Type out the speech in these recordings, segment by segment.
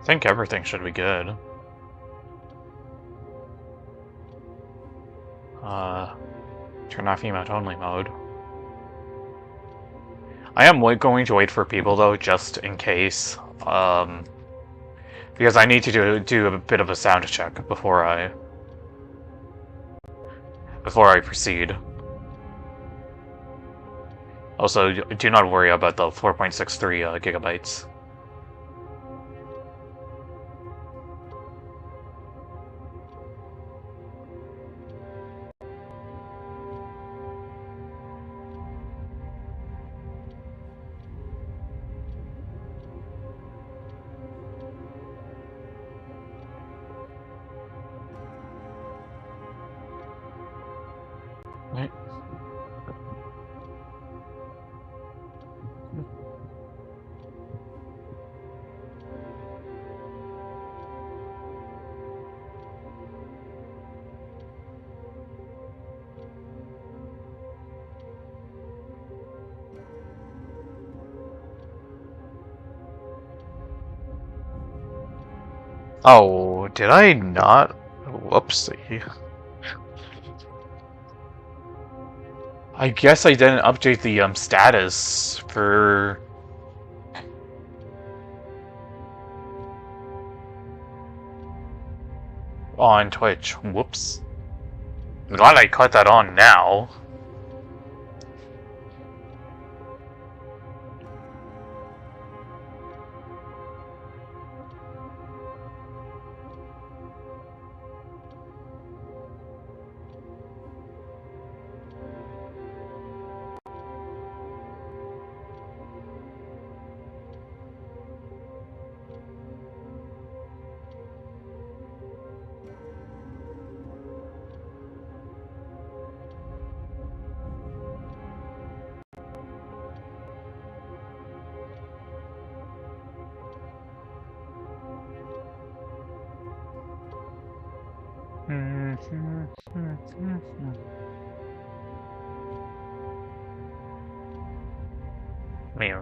think everything should be good. Turn off emote only mode. I am going to wait for people though, just in case. Because I need to do a bit of a sound check before I proceed. Also, do not worry about the 4.63 gigabytes. Right. Oh, did I not? Whoopsie. I guess I didn't update the status for... on Twitch. Whoops. I'm glad I caught that on now. Let me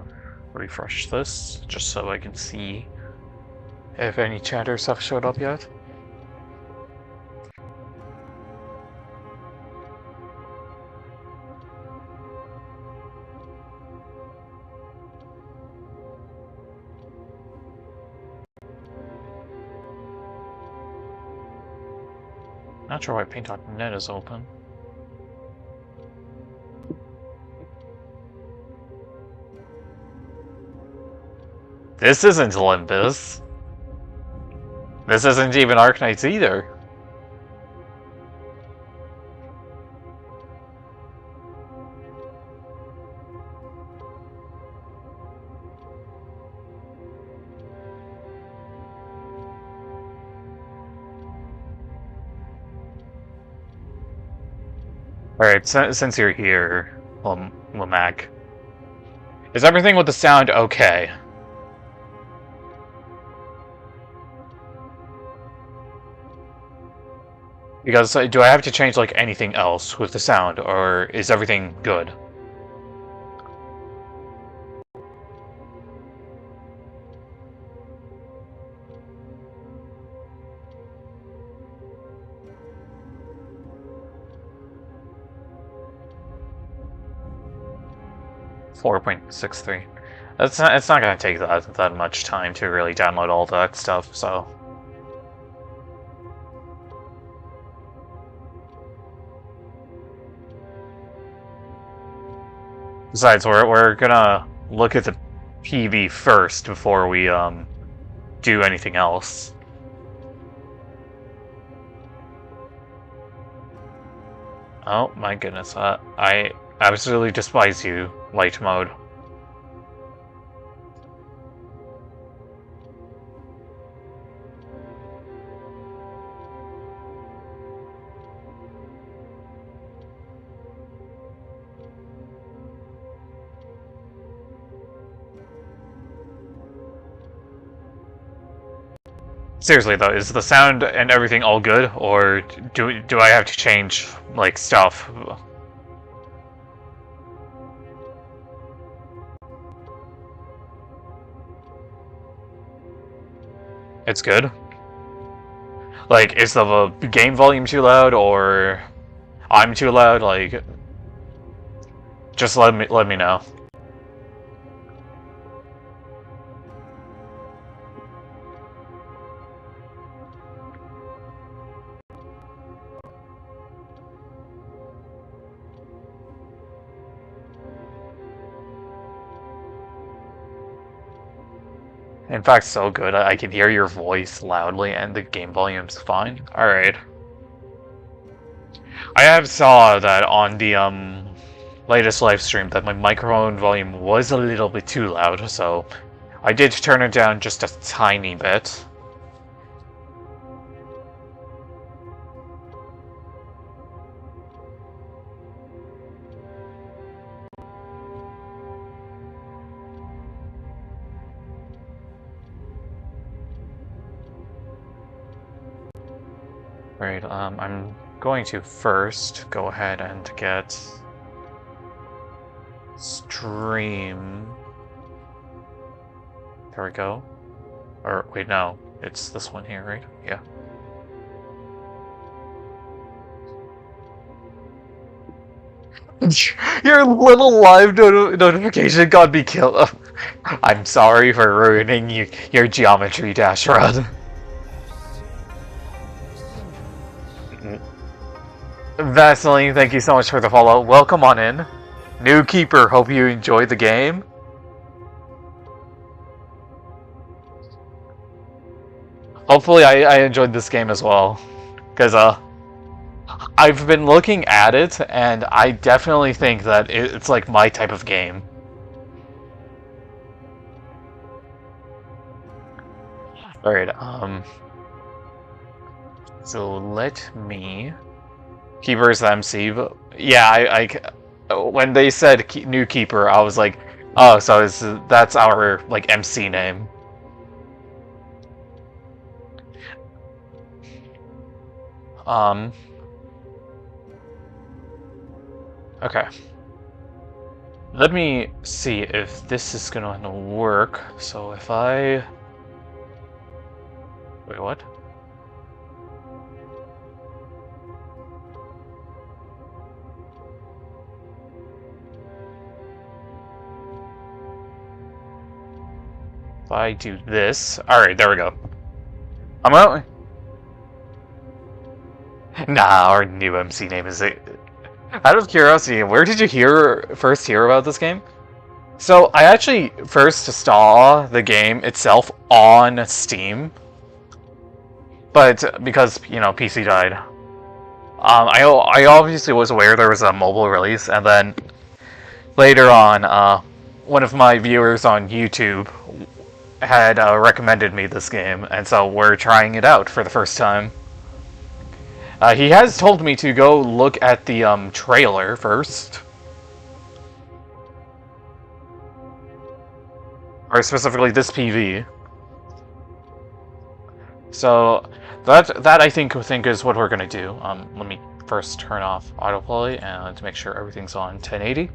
refresh this, just so I can see if any chatters have showed up yet. Not sure why paint.net is open. This isn't Limbus. This isn't even Arknights either. Alright, since you're here, Lamak, is everything with the sound okay? Because do I have to change like anything else with the sound, or is everything good? .63. It's not gonna take that much time to really download all that stuff, so. Besides, we're gonna look at the PV first before we do anything else. Oh my goodness, I absolutely despise you, light mode. Seriously though, is the sound and everything all good, or do I have to change like stuff? It's good. Like, is the game volume too loud, or I'm too loud? Like, just let me know. In fact, so good. I can hear your voice loudly and the game volume's fine. Alright. I have saw that on the latest live stream that my microphone volume was a little bit too loud, so I did turn it down just a tiny bit. Right, I'm going to first go ahead and get stream. There we go. Or wait, no, it's this one here, right? Yeah. Your little live notification got me killed. I'm sorry for ruining your geometry dash run. Vaseline, thank you so much for the follow. Welcome on in. New Keeper, hope you enjoyed the game. Hopefully I enjoyed this game as well. Because, I've been looking at it, and I definitely think that it's like my type of game. Alright, so let me... Keeper's the MC, but yeah, I when they said New Keeper, I was like, oh, so that's our, like, MC name. Okay. Let me see if this is gonna work. So if I... Wait, what? If I do this... Alright, there we go. I'm out. Nah, our new MC name is it. Out of curiosity, where did you first hear about this game? So, I actually first saw the game itself on Steam. But, because, you know, PC died. I obviously was aware there was a mobile release, and then later on, one of my viewers on YouTube had recommended me this game, and so we're trying it out for the first time. He has told me to go look at the trailer first. Or specifically this PV. So that I think is what we're gonna do. Let me first turn off autoplay and make sure everything's on 1080.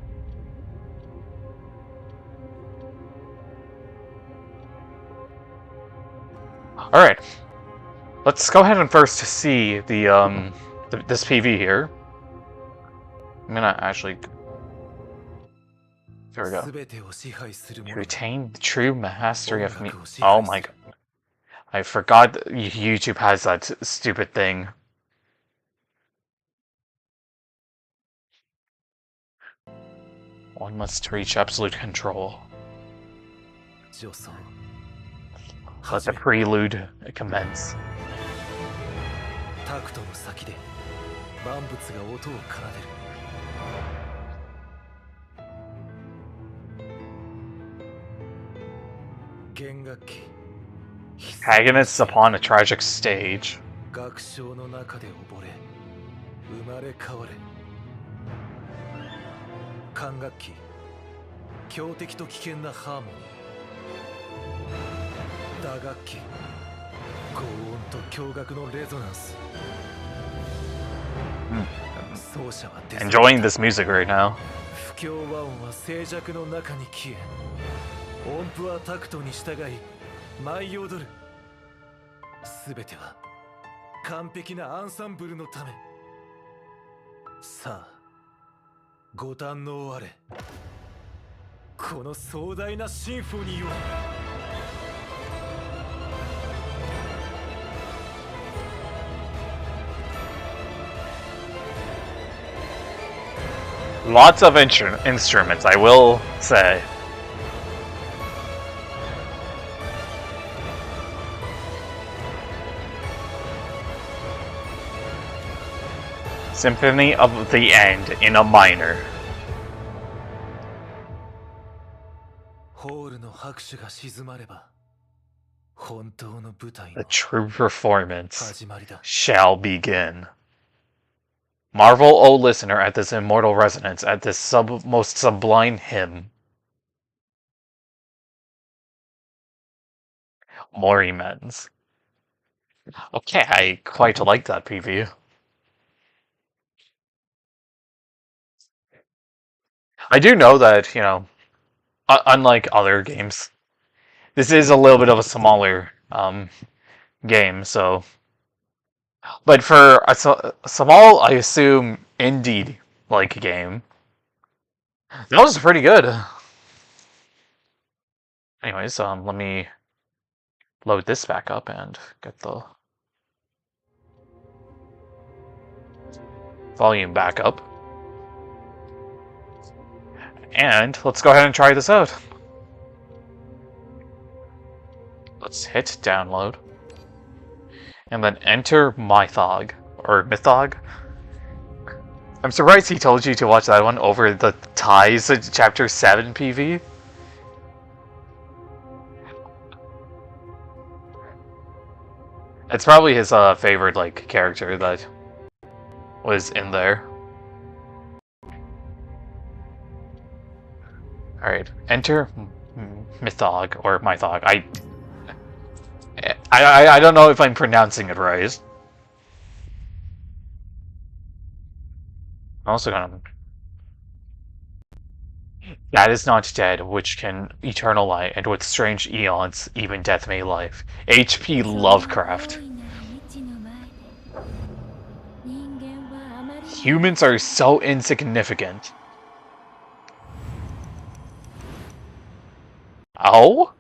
Alright. Let's go ahead and first see the this PV here. I'm gonna actually... There we go. To retain the true mastery of me... Oh my god. I forgot that YouTube has that stupid thing. One must reach absolute control. Let the prelude commence. Agonists upon a tragic stage. Enjoying this music right now. すべては完璧なアンサンブルのため。さあ、ご堪能あれ。この壮大なシンフォニーを。Lots of instruments, I will say. Symphony of the End in a minor. The true performance shall begin. Marvel, O listener, at this immortal resonance, at this most sublime hymn. Morimens. Okay, I quite like that preview. I do know that, you know, unlike other games, this is a little bit of a smaller game, so... But for a small, I assume, indie-like game, that was pretty good. Anyways, let me load this back up and get the volume back up. And let's go ahead and try this out. Let's hit download. And then enter Mythog, or Mythog. I'm surprised he told you to watch that one over the Ties Chapter 7 PV. It's probably his favorite, like, character that was in there. Alright, enter Mythog, or Mythog. I don't know if I'm pronouncing it right. I'm also gonna... That is not dead, which can eternal lie, and with strange eons, even death may life. H.P. Lovecraft. Humans are so insignificant. Oh?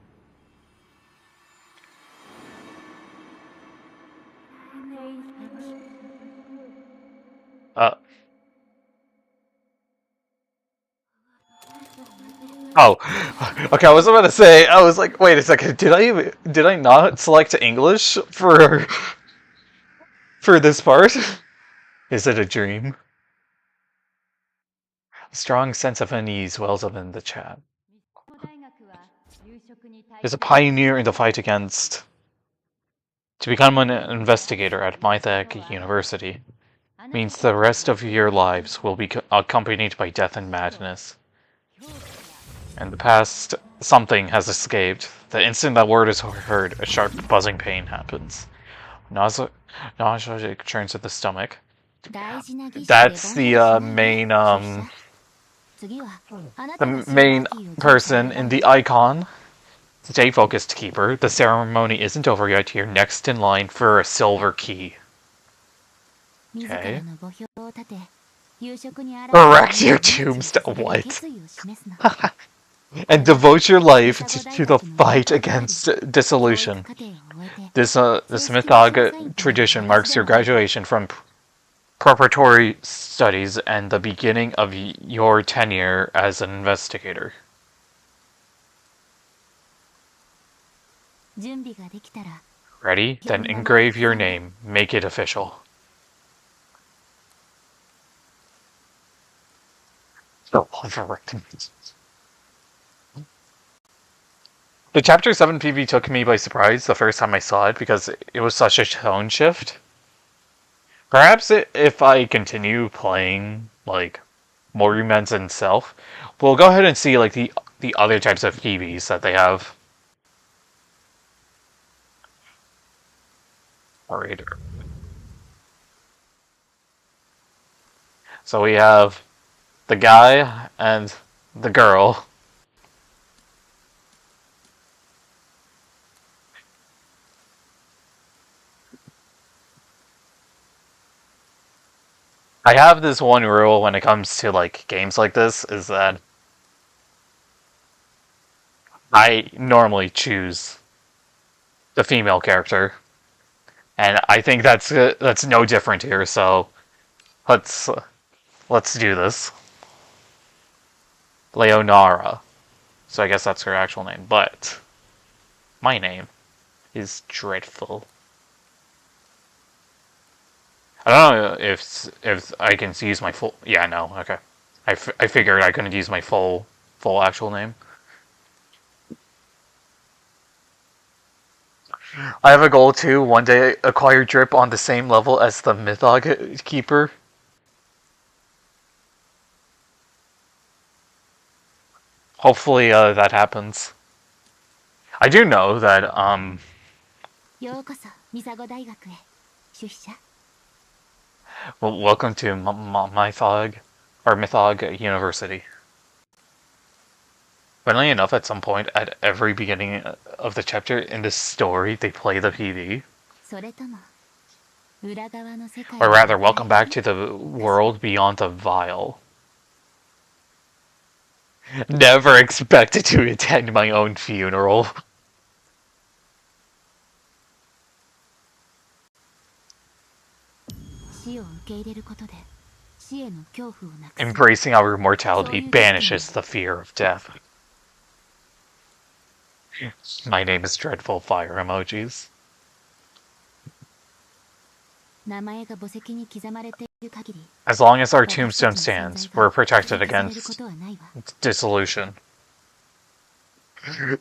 Oh, okay. I was about to say. I was like, wait a second. Did I not select English for this part? Is it a dream? A strong sense of unease wells up in the chat. Is a pioneer in the fight against. To become an investigator at Mythag University means the rest of your lives will be accompanied by death and madness. In the past, something has escaped. The instant that word is heard, a sharp buzzing pain happens. Nausea returns to the stomach. That's the main person in the icon. Stay focused, Keeper. The ceremony isn't over yet. You're next in line for a silver key. Okay. Erect your tombstone. What? And devote your life to the fight against dissolution. This Mythog tradition marks your graduation from preparatory studies and the beginning of your tenure as an investigator. Ready? Then engrave your name. Make it official. The Chapter 7 PV took me by surprise the first time I saw it because it was such a tone shift. Perhaps if I continue playing, like, Morimens himself, we'll go ahead and see, like, the other types of PVs that they have. Alright. So we have the guy and the girl. I have this one rule when it comes to like games like this is that I normally choose the female character, and I think that's no different here. So let's let's do this. Leonara. So I guess that's her actual name, but my name is Dreadful. I don't know if I can use my full. Yeah, no, okay. I figured I couldn't use my full actual name. I have a goal to one day acquire Drip on the same level as the Mythog Keeper. Hopefully that happens. I do know that well, welcome to Mythog or Mythog University. Funnily enough, at some point at every beginning of the chapter in this story, they play the PV. Or rather, welcome back to the world beyond the Vile. Never expected to attend my own funeral. Embracing our mortality banishes the fear of death. My name is Dreadful Fire emojis. As long as our tombstone stands, we're protected against dissolution.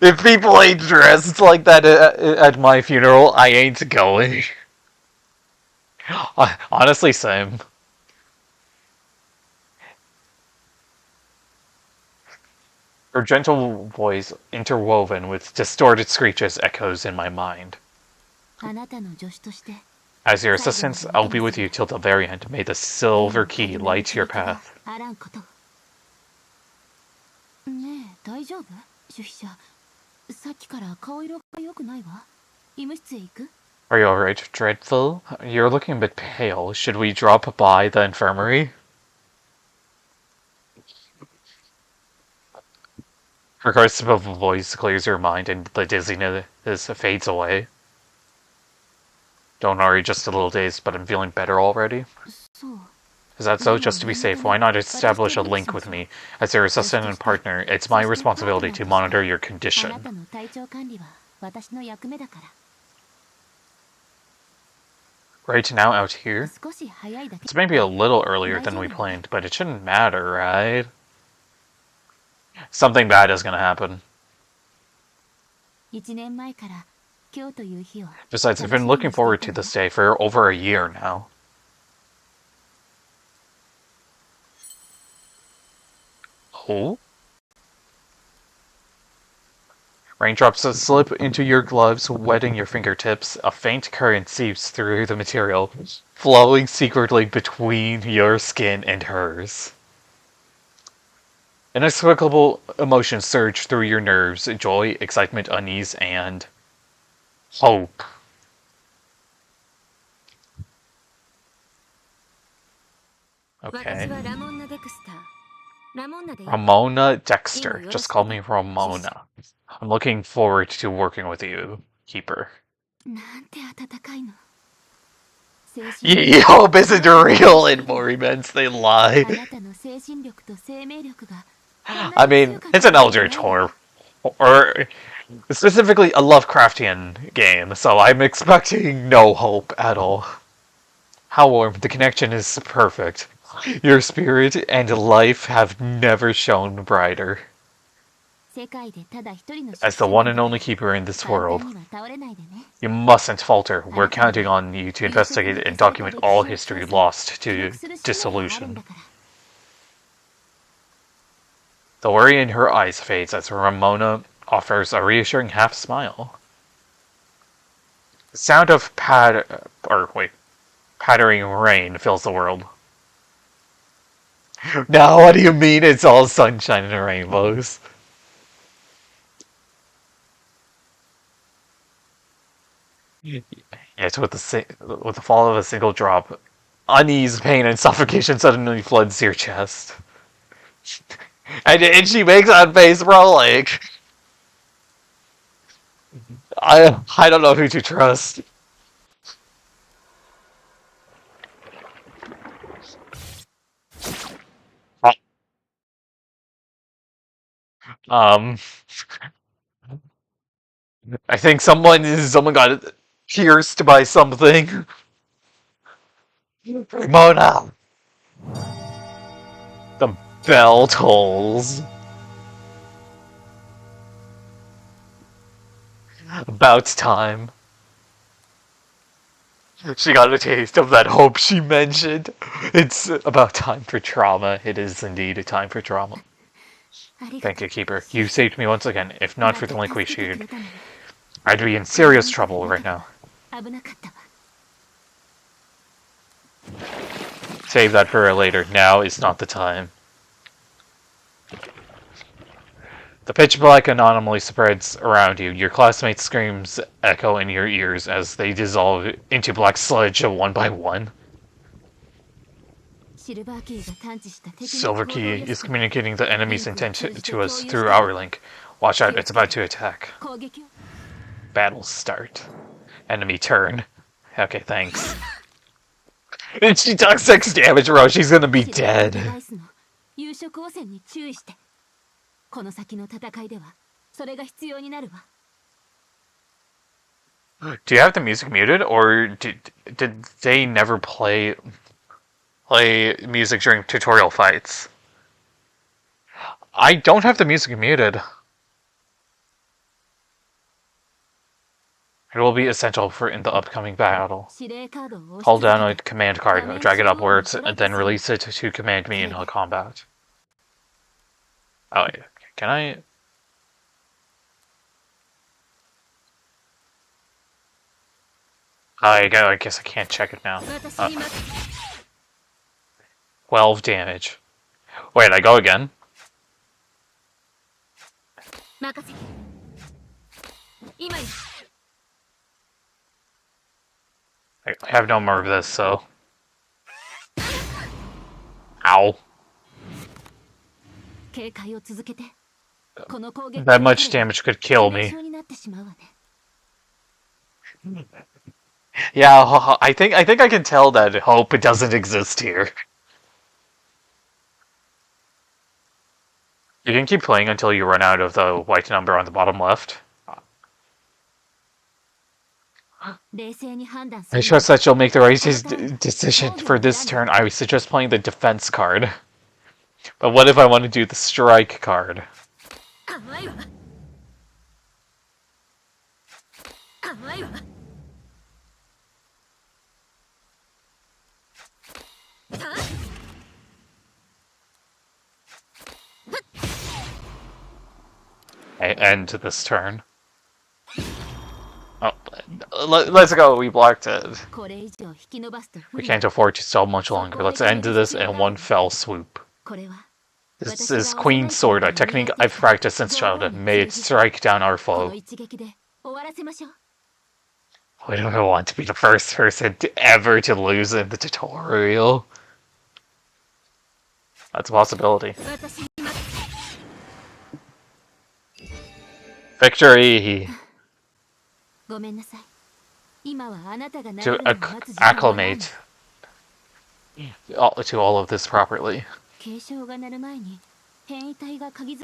If people ain't dressed like that at my funeral, I ain't going. Honestly, same. Her gentle voice interwoven with distorted screeches echoes in my mind. As your assistant, I'll be with you till the very end. May the silver key light your path. Are you alright, Dreadful? You're looking a bit pale. Should we drop by the infirmary? Her crisp voice clears your mind and the dizziness fades away. Don't worry, just a little dazed, but I'm feeling better already. Is that so? Just to be safe, why not establish a link with me? As your assistant and partner, it's my responsibility to monitor your condition. Right now out here? It's maybe a little earlier than we planned, but it shouldn't matter, right? Something bad is gonna happen. Besides, I've been looking forward to this day for over a year now. Oh? Raindrops slip into your gloves, wetting your fingertips. A faint current seeps through the material, flowing secretly between your skin and hers. Inexplicable emotions surge through your nerves: joy, excitement, unease, and hope. Okay. Ramona Dexter. Just call me Ramona. I'm looking forward to working with you, Keeper. Hope isn't real in Morimens, they lie. I mean, it's an Eldritch horror. Or specifically a Lovecraftian game, so I'm expecting no hope at all. How warm, the connection is perfect. Your spirit and life have never shone brighter. As the one and only keeper in this world, you mustn't falter. We're counting on you to investigate and document all history lost to dissolution. The worry in her eyes fades as Ramona offers a reassuring half smile. The sound of pattering rain fills the world. Now, what do you mean it's all sunshine and rainbows? Yes, with the fall of a single drop, unease, pain, and suffocation suddenly floods your chest. And she makes that face, bro, like... I don't know who to trust. Um, I think someone got pierced by something. Mona! The bell tolls. About time. She got a taste of that hope she mentioned. It's about time for trauma. It is indeed a time for trauma. Thank you, Keeper. You saved me once again. If not for the link we shared, I'd be in serious trouble right now. Save that for later. Now is not the time. The pitch black anomaly spreads around you. Your classmates' screams echo in your ears as they dissolve into black sludge one by one. Silver Key is communicating the enemy's intent to us through our link. Watch out, it's about to attack. Battle start. Enemy turn. Okay, thanks. And she took 6 damage, bro. She's gonna be dead. Do you have the music muted, or did they never play music during tutorial fights? I don't have the music muted. It will be essential for in the upcoming battle. Hold down a command card, drag it upwards, and then release it to command me in combat. Oh, wait, can I? I guess I can't check it now. 12 damage. Wait, I go again? I have no more of this, so... Ow. That much damage could kill me. Yeah, I think I can tell that hope doesn't exist here. You can keep playing until you run out of the white number on the bottom left. I trust that you'll make the right decision for this turn. I would suggest playing the defense card. But what if I want to do the strike card? I end this turn. Oh, let's go. We blocked it. We can't afford to stall much longer. Let's end this in one fell swoop. This is Queen's Sword, a technique I've practiced since childhood. May it strike down our foe. Why do I want to be the first person ever to lose in the tutorial? That's a possibility. Victory! To acclimate to all of this properly.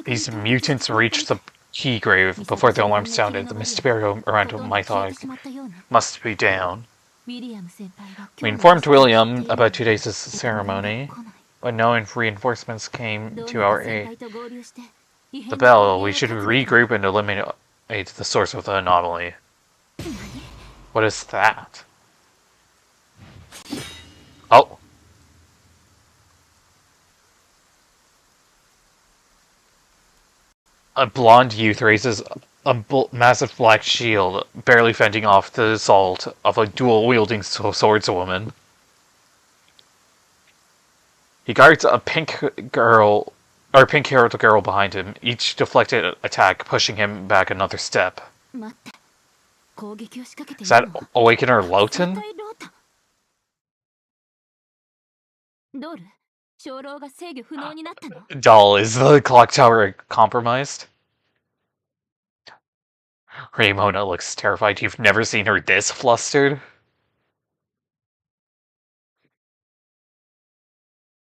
These mutants reached the key grave before the alarm sounded. The mystery around my thought must be down. We informed William about today's ceremony, but no reinforcements came to our aid. The bell, we should regroup and eliminate the source of the anomaly. What is that? Oh. A blonde youth raises a massive black shield, barely fending off the assault of a dual-wielding swordswoman. He guards a pink-haired girl behind him, each deflected attack pushing him back another step. Is that Awakener Lowton? ドール、鐘楼が制御不能になったの？ Doll, is the clock tower compromised? Raymona looks terrified. You've never seen her this flustered?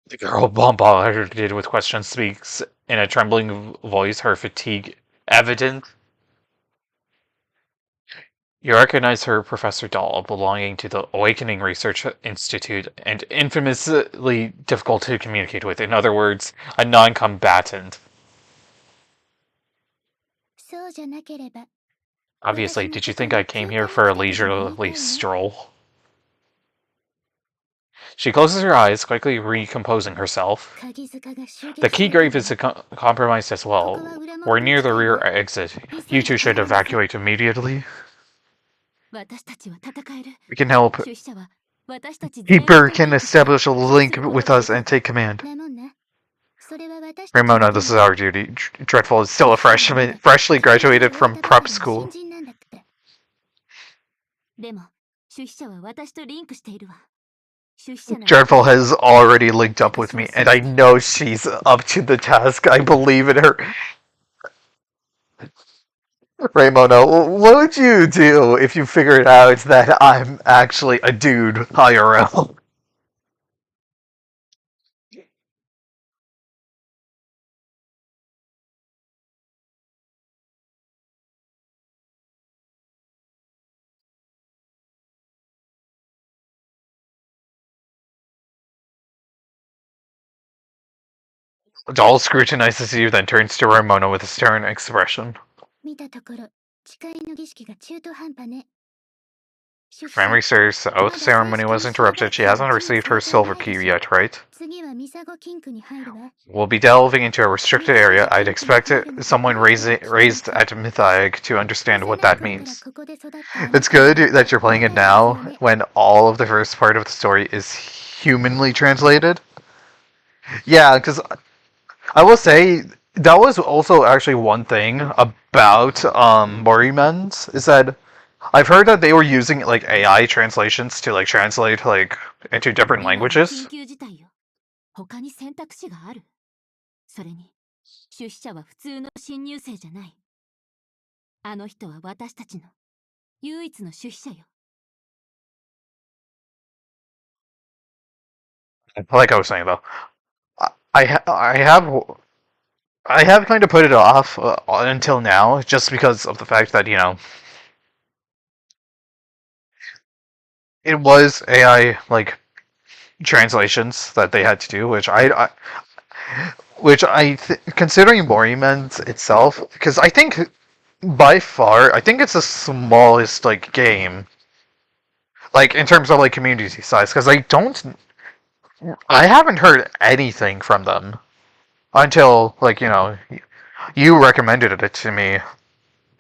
The girl bombarded with questions speaks in a trembling voice, her fatigue evident. You recognize her, Professor Dahl, belonging to the Awakening Research Institute, and infamously difficult to communicate with. In other words, a non-combatant. そうじゃなければ Obviously, did you think I came here for a leisurely stroll? She closes her eyes, quickly recomposing herself. 鍵塚が襲撃 The さ key れた grave の is compromised as well. We're near the rear exit. You two should evacuate immediately. 私たちは戦える We can help. 出資者は私たち全員と Keeper can リンクして establish a 指揮 link すること with が us で and きる take command. なもんなそれは私たちの Raymona, this is our duty. Dreadful is still a freshman, freshly graduated from prep school. 新人なんだってでも出資者は私とリンクしているわ出資者なら Dreadful has already linked up with me, and I know she's up to the task. I believe in her. Raymona, what would you do if you figured out that I'm actually a dude IRL? Doll scrutinizes you, then turns to Ramona with a stern expression. 見たところ誓いの儀式が中途半端ね If memory serves, the oath ceremony was interrupted. She hasn't received her silver key yet, right? 次はミサゴ金庫に入るわ We'll be delving into a restricted area. I'd expect someone raised at Mythic to understand what that means. It's good that you're playing it now, when all of the first part of the story is humanly translated. Yeah, because I will say that was also actually one thing about Morimens, is that I've heard that they were using like AI translations to like translate like into different 緊 languages. 急事態よ他に選択肢があるそれに出資者は普通の新入生じゃないあの人は私たちの唯一の出資者よ Like I was saying though, I have kind of put it off until now, just because of the fact that it was AI like translations that they had to do, considering Morimens itself, because I think by far I think it's the smallest like game, like in terms of like community size, because I haven't heard anything from them until like you recommended it to me,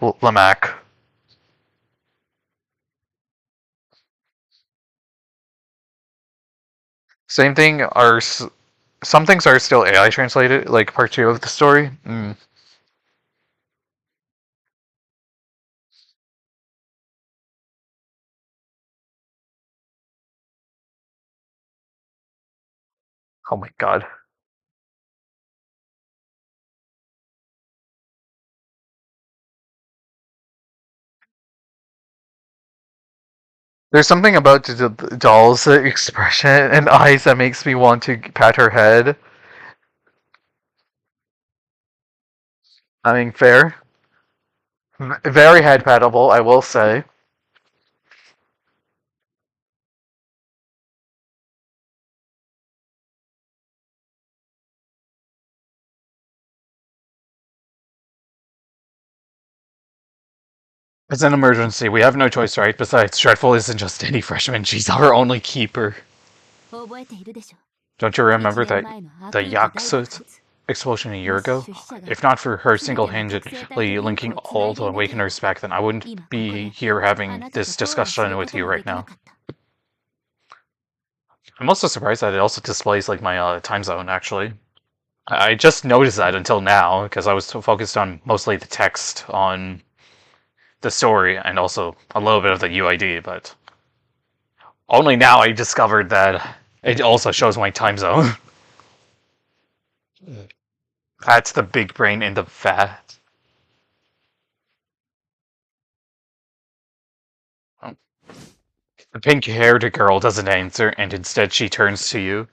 Lamac. Same thing. Some things are still AI translated, like part 2 of the story. Oh my god. There's something about the doll's expression and eyes that makes me want to pat her head. I mean, fair. Very head patable, I will say. It's an emergency. We have no choice, right? Besides, Dreadful isn't just any freshman. She's our only keeper. 覚えているでしょ Don't you remember 1年 that 前のア the クート大爆 Yakuza 発 explosion a year もし ago? 出資者が If not for her 全ての覚醒体と single-handedly リンク linking をつ all ない the でいなければ Awakeners back then, I wouldn't 今ここ be で here あ having なたと this 討論す discussion るこ with と you がで right きな now. かった I'm also surprised that it also displays like my time zone, actually. I just noticed that until now, because I was so focused on mostly the text on the story and also a little bit of the UID, but only now I discovered that It also shows my time zone. That's the big brain in the vat. The pink-haired girl doesn't answer, and instead she turns to you.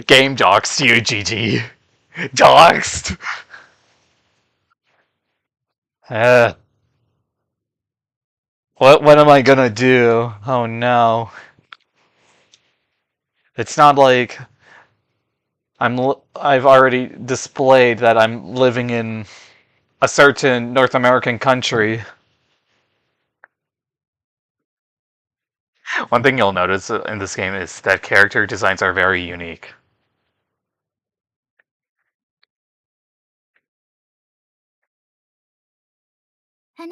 Game doxed you, GG. Doxed! Uh, what am I gonna do? Oh no. It's not like I've already displayed that I'm living in a certain North American country. One thing you'll notice in this game is that character designs are very unique. I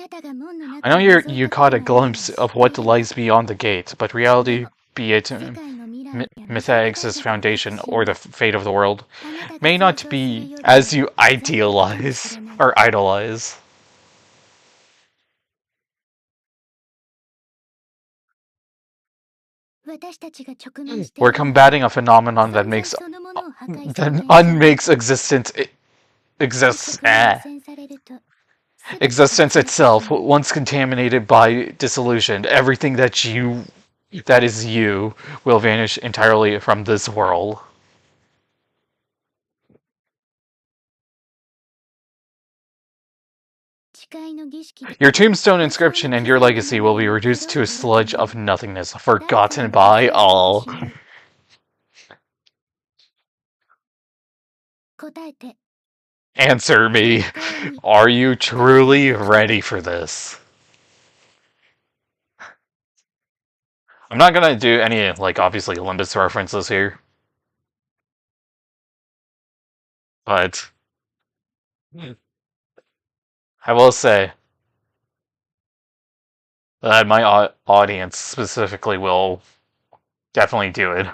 know you caught a glimpse of what lies beyond the gate, but reality, be it Mythag's foundation or the fate of the world, may not be as you idealize or idolize. We're combating a phenomenon that unmakes existence itself. Once contaminated by disillusion, everything that is you will vanish entirely from this world. Your tombstone inscription and your legacy will be reduced to a sludge of nothingness, forgotten by all. Answer me. Are you truly ready for this? I'm not gonna do any, like, obviously Limbus references here. But I will say that my audience specifically will definitely do it.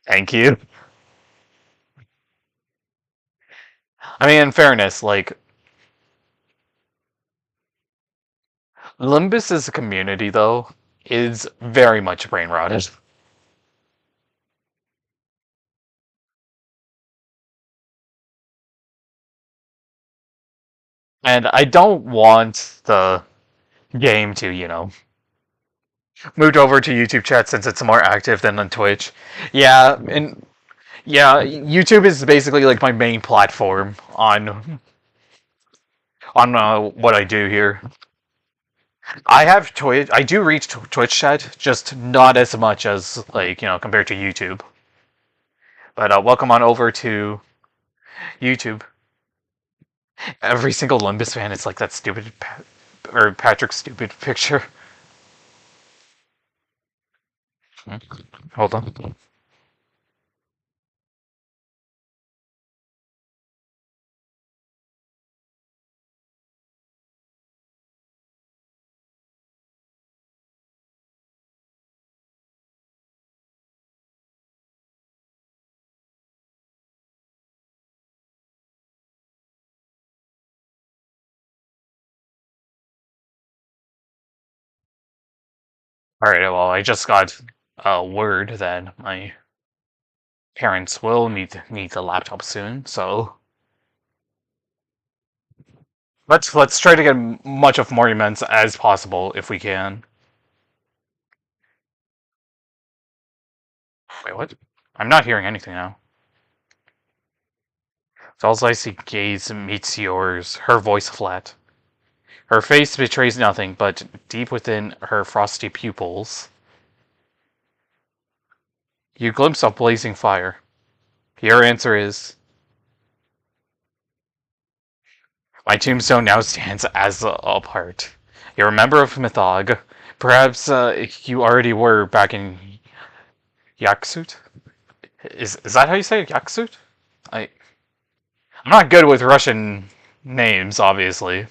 Thank you. I mean, in fairness, like, Limbus as a community, though, is very much brain rotted. And I don't want the game to, moved over to YouTube chat since it's more active than on Twitch. Yeah, and yeah, YouTube is basically like my main platform on what I do here. I have Twitch. I do reach Twitch chat, just not as much as compared to YouTube. But welcome on over to YouTube. Every single Limbus fan is like that stupid or Patrick's stupid picture. Hold on. Alright, well, I just got word that my parents will need the laptop soon, so let's try to get much of Morimens as possible if we can. Wait, what? I'm not hearing anything now. Doll's icy gaze meets yours, her voice flat. Her face betrays nothing, but deep within her frosty pupils, you glimpse a blazing fire. Your answer is, my tombstone now stands as a part. You're a member of Mythog. Perhaps you already were back in Yaksut? Is that how you say it? Yaksut? I'm not good with Russian names, obviously.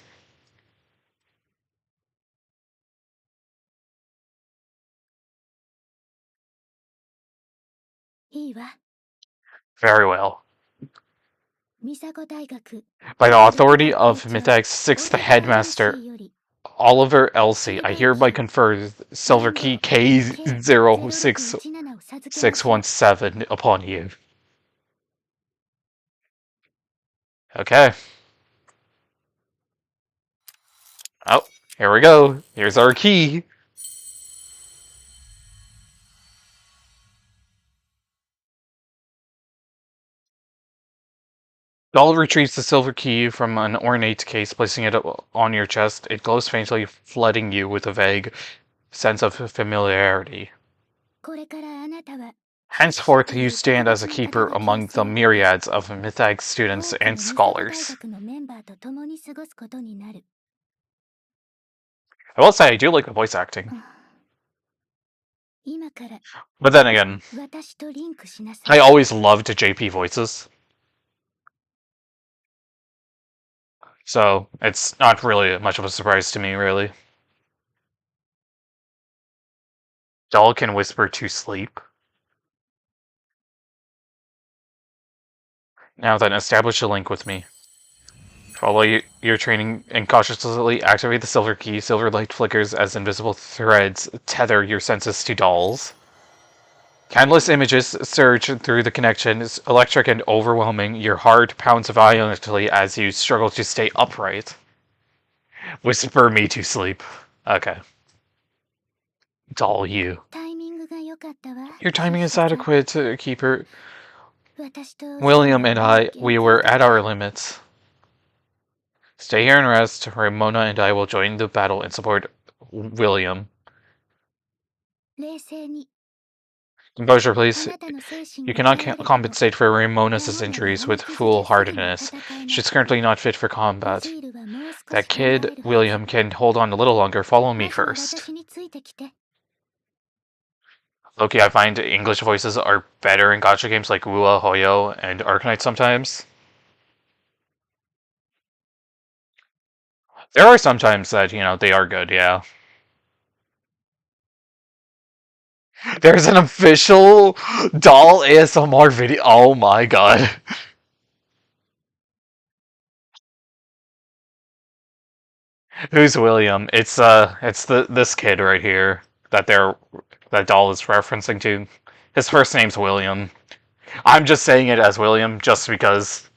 Very well. By the authority of Mythag's sixth headmaster, Oliver Elsie, I hereby confer Silver Key K06617 upon you. Okay. Oh, here we go. Here's our key. Doll retrieves the silver key from an ornate case, placing it on your chest. It glows faintly, flooding you with a vague sense of familiarity. Henceforth, you stand as a keeper among the myriads of mythic students and scholars. I will say, I do like the voice acting. But then again, I always loved JP voices. So, it's not really much of a surprise to me, really. Doll can whisper to sleep. Now then, establish a link with me. Follow your training and cautiously activate the silver key. Silver light flickers as invisible threads tether your senses to dolls. Countless images surge through the connection, it's electric and overwhelming. Your heart pounds violently as you struggle to stay upright. Whisper me to sleep. Okay. Doll you. Your timing is adequate, Keeper. William and I, we were at our limits. Stay here and rest. Ramona and I will join the battle and support William. Composure, please. You cannot compensate for Ramona's injuries with foolhardiness. She's currently not fit for combat. That kid, William, can hold on a little longer. Follow me first. Loki, I find English voices are better in gacha games like Wua, Hoyo, and Arcanite sometimes. There are some times that, they are good, yeah. There's an official doll ASMR video. Oh my god. Who's William? It's this kid right here that that doll is referencing to. His first name's William. I'm just saying it as William just because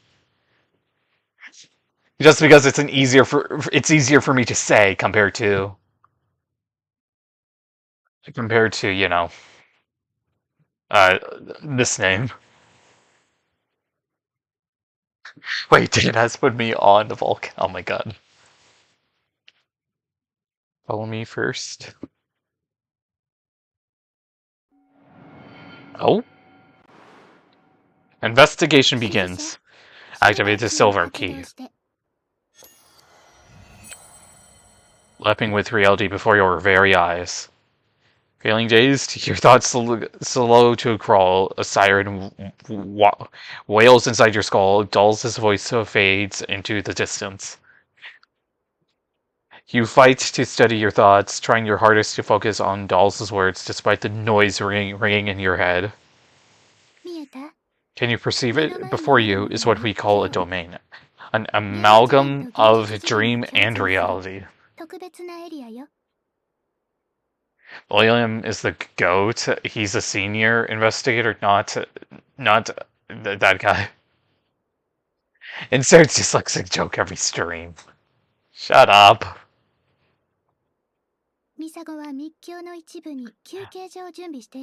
it's easier for me to say compared to this name. Wait, it has put me on the Vulcan. Oh my god. Follow me first. Oh? Investigation begins. Activate the silver key. Leaping with reality before your very eyes. Feeling dazed, your thoughts slow to a crawl. A siren wails inside your skull, dulls his voice fades into the distance. You fight to steady your thoughts, trying your hardest to focus on Doll's words despite the noise ringing in your head. Can you perceive it? Before you is what we call a domain. An amalgam of dream and reality. William is the GOAT. He's a senior investigator, not that guy. Inserts dyslexic joke every stream. Shut up.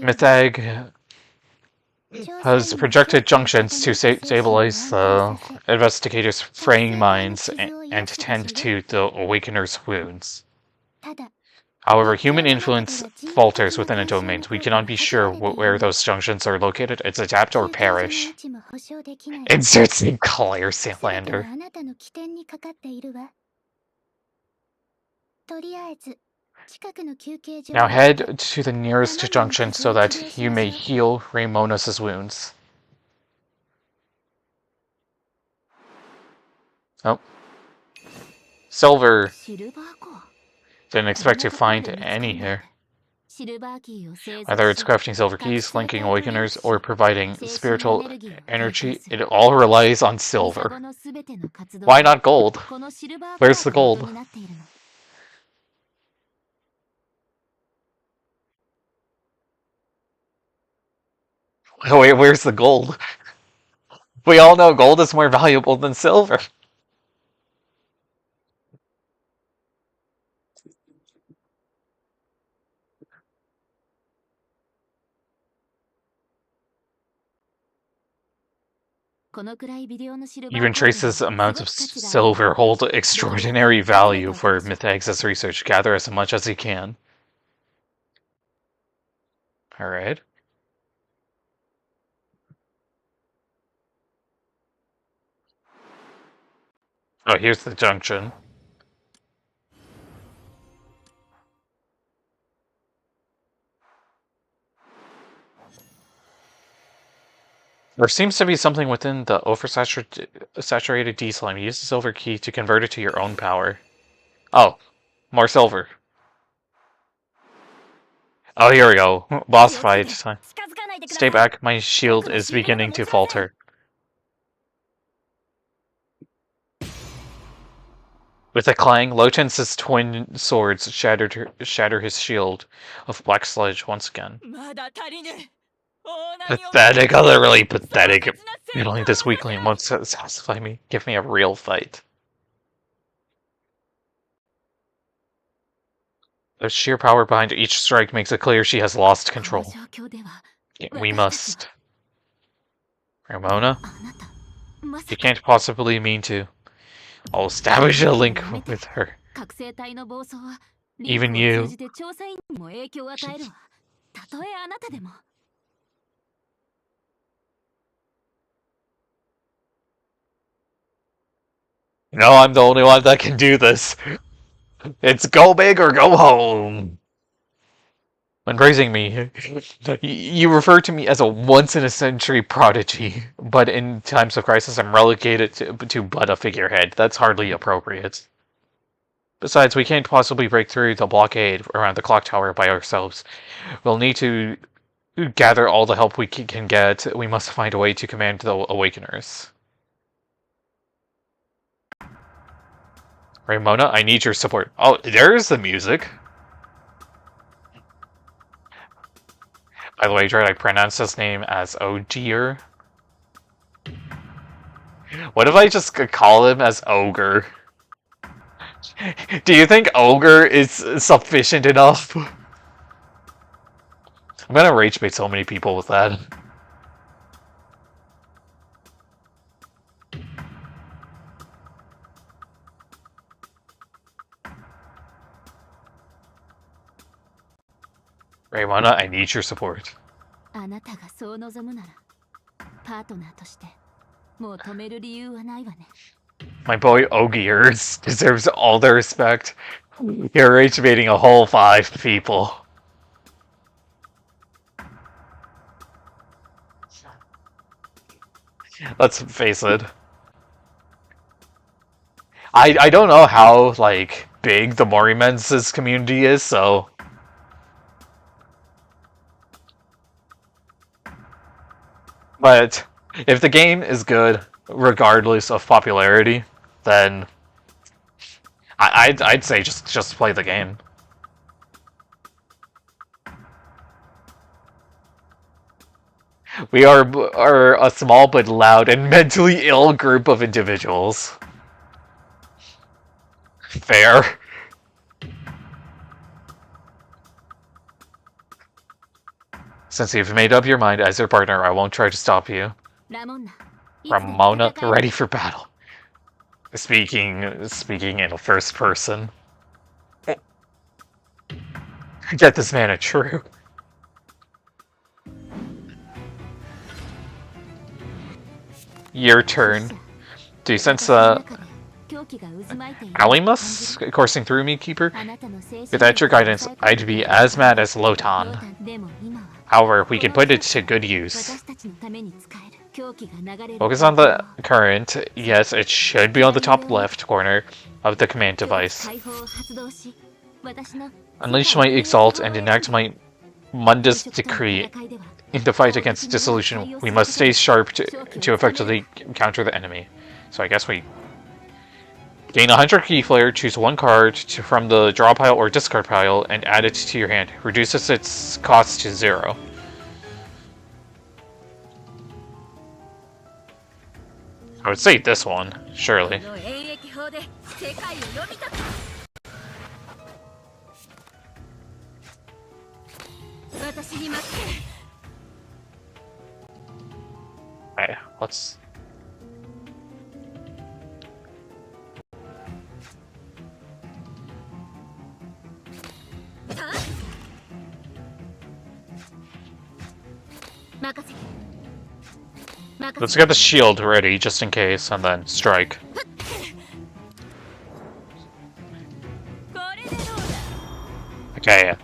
Mythag has projected junctions to stabilize the investigators' fraying minds and tend to the awakener's wounds. However, human influence falters within a domain. We cannot be sure where those junctions are located. It's adapt or perish. Insert same color, Sandlander. Now head to the nearest junction so that you may heal Ramona's wounds. Oh. Silver. Didn't expect to find any here. Whether it's crafting silver keys, linking awakeners, or providing spiritual energy, it all relies on silver. Why not gold? Where's the gold? Oh, wait, where's the gold? We all know gold is more valuable than silver. Even traces amounts of silver hold extraordinary value for mythaxis research. Gather as much as you can. Alright. Oh, here's the junction. There seems to be something within the oversaturated D-slime. Use the silver key to convert it to your own power. Oh, more silver. Oh, here we go. Boss fight time. Stay back, my shield is beginning to falter. With a clang, Loten's twin swords shatter his shield of black sludge once again. Pathetic, utterly pathetic. Only this weakling won't satisfy me. Give me a real fight. The sheer power behind each strike makes it clear she has lost control. We must. Ramona? You can't possibly mean to. I'll establish a link with her. Even you. No, I'm the only one that can do this. It's go big or go home. When praising me, you refer to me as a once-in-a-century prodigy, but in times of crisis I'm relegated to but a figurehead. That's hardly appropriate. Besides, we can't possibly break through the blockade around the clock tower by ourselves. We'll need to gather all the help we can get. We must find a way to command the Awakeners. Ramona, I need your support. Oh, there's the music. By the way, Dread, I pronounced his name as Ogier. What if I just call him as Ogre? Do you think Ogre is sufficient enough? I'm gonna rage bait so many people with that. Ramona, I need your support. My boy Ogiers deserves all the respect. You're rage baiting a whole 5 people. Let's face it. I don't know how, like, big the Morimens' community is, so... But if the game is good, regardless of popularity, then I'd say just play the game. We are a small but loud and mentally ill group of individuals. Fair. Since you've made up your mind as your partner, I won't try to stop you. Ramona, ready for battle. Speaking in a first person. Get this man a true. Your turn. Do you sense Alimus coursing through me, Keeper? Without your guidance, I'd be as mad as Lotan. However, we can put it to good use. Focus on the current. Yes, it should be on the top left corner of the command device. Unleash my Exalt and enact my Mundus Decree. In the fight against Dissolution, we must stay sharp to effectively counter the enemy. So I guess we... Gain 100 key flare, choose one card from the draw pile or discard pile, and add it to your hand. Reduces its cost to 0. I would say this one, surely. この演疫法で世界を読み解く。私に待って。 Alright, let's... 任せて。 Let's get the shield ready, just in case, and then strike. Okay.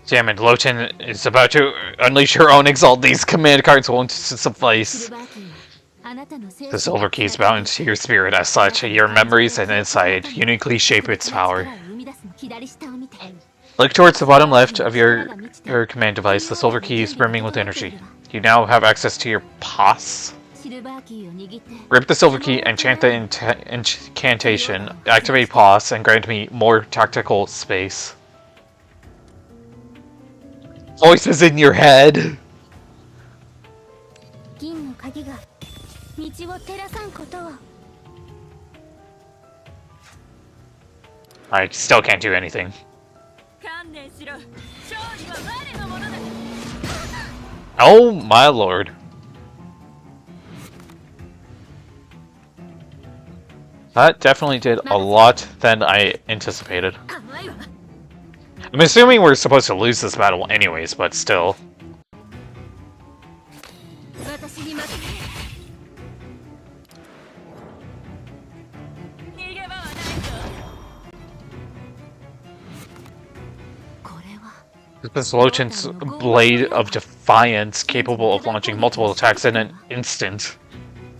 Damn it, Loten is about to unleash her own exalt. These command cards won't suffice. The silver keys bound into your spirit as such. Your memories and insight uniquely shape its power. Look towards the bottom left of your command device. The silver key is brimming with energy. You now have access to your POS. Grip the silver key and chant the incantation. Activate POS and grant me more tactical space. Voices in your head. I still can't do anything. Oh my lord. That definitely did a lot than I anticipated. I'm assuming we're supposed to lose this battle anyways, but still. This is Loten's Blade of Defiance, capable of launching multiple attacks in an instant.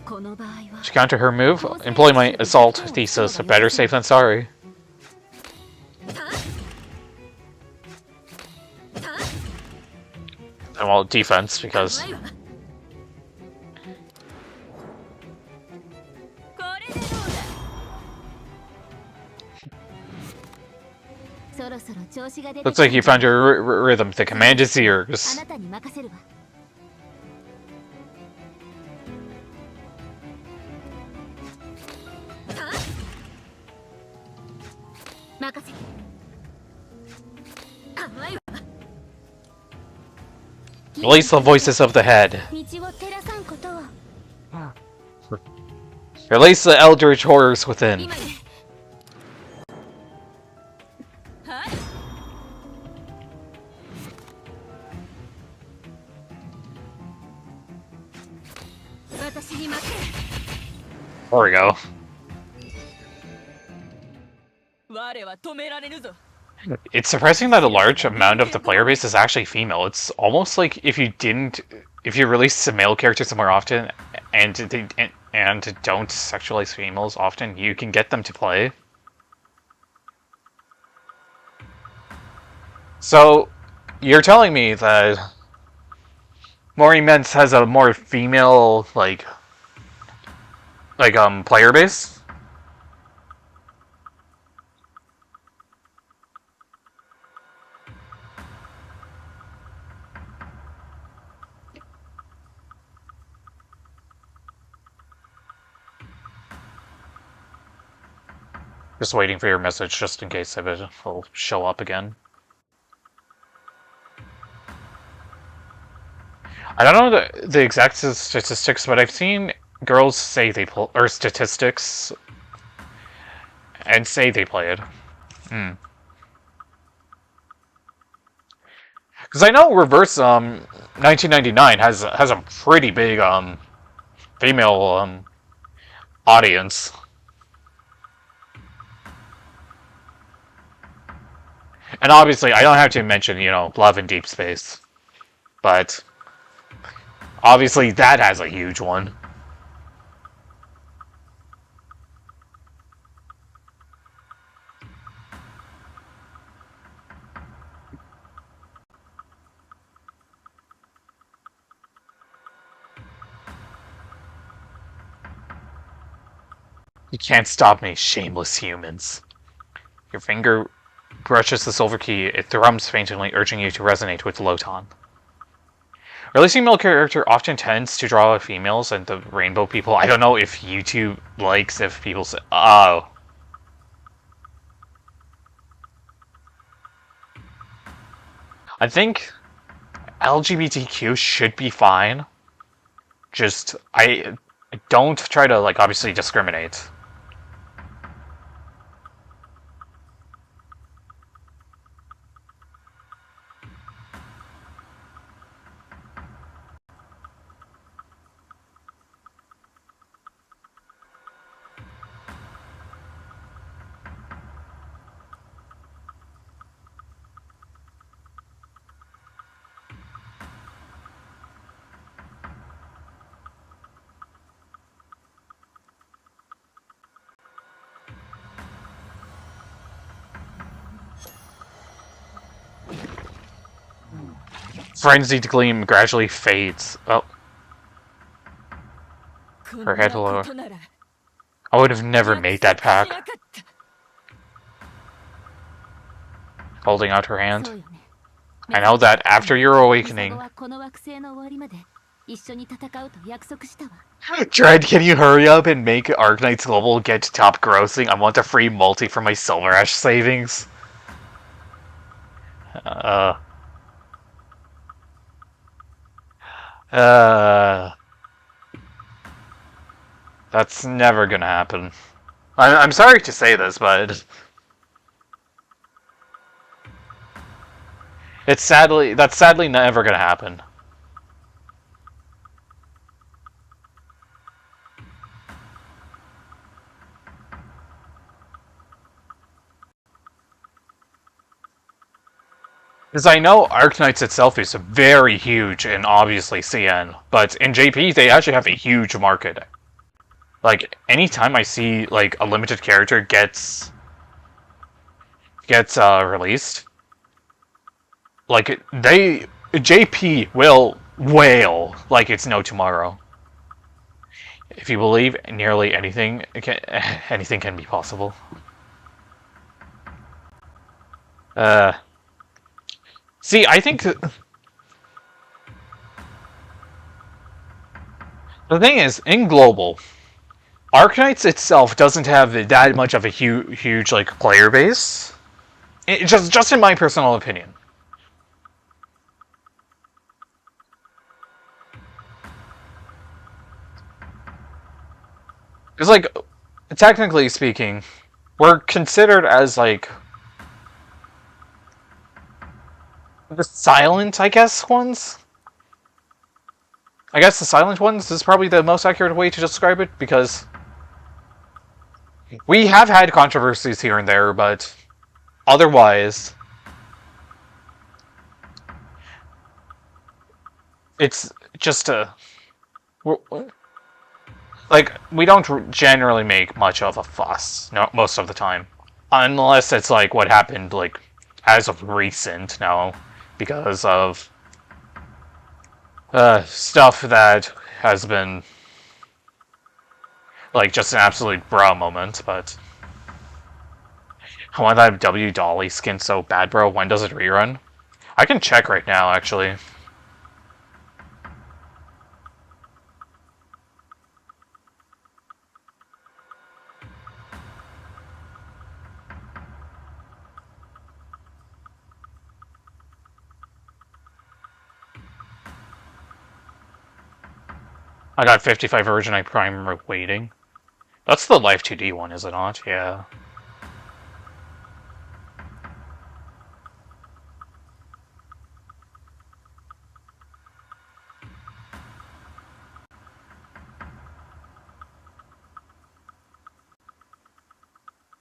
To counter her move, employ my assault thesis, better safe than sorry. And well, defense, because... Looks like you found your rhythm. The command is yours. Release the voices of the head. Release the eldritch horrors within. There we go. It's surprising that a large amount of the player base is actually female. It's almost like if you release the male characters more often and don't sexualize females often, you can get them to play. So, you're telling me that Morimens has a more female player base? Just waiting for your message, just in case it will show up again. I don't know the exact statistics, but I've seen girls say they play, or statistics, and say they play it. Because I know Reverse 1999 has a pretty big female audience. And obviously, I don't have to mention, Love in Deep Space. But obviously, that has a huge one. You can't stop me, shameless humans. Your finger brushes the silver key. It thrums faintly, urging you to resonate with Lotan. Releasing male character often tends to draw females and the rainbow people. I don't know if YouTube likes if people say, oh. I think LGBTQ should be fine. Just, I don't try to, like, obviously discriminate. Frenzied gleam gradually fades. Oh. Her head lower. I would have never made that pact. Holding out her hand. I know that after your awakening... Dread, can you hurry up and make Arknights Global get top grossing? I want a free multi for my Silver Ash savings. That's never gonna happen. I'm sorry to say this, but that's sadly never gonna happen. Because I know Arknights itself is very huge in obviously CN, but in JP they actually have a huge market. Like, anytime I see, like, a limited character gets released, like, JP will wail like it's no tomorrow. If you believe nearly anything, anything can be possible. See, I think... The thing is, in Global... Arknights itself doesn't have that much of a huge like player base. Just in my personal opinion. Because like, technically speaking, we're considered as like the silent, I guess, ones. I guess the silent ones is probably the most accurate way to describe it, because we have had controversies here and there, but otherwise, it's just like, we don't generally make much of a fuss, most of the time. Unless it's like what happened, like, as of recent now, because of stuff that has been like just an absolute bro moment, but I want that W Dolly skin so bad, bro. When does it rerun? I can check right now, actually. I got 55 original Prime waiting. That's the Life 2D one, is it not? Yeah.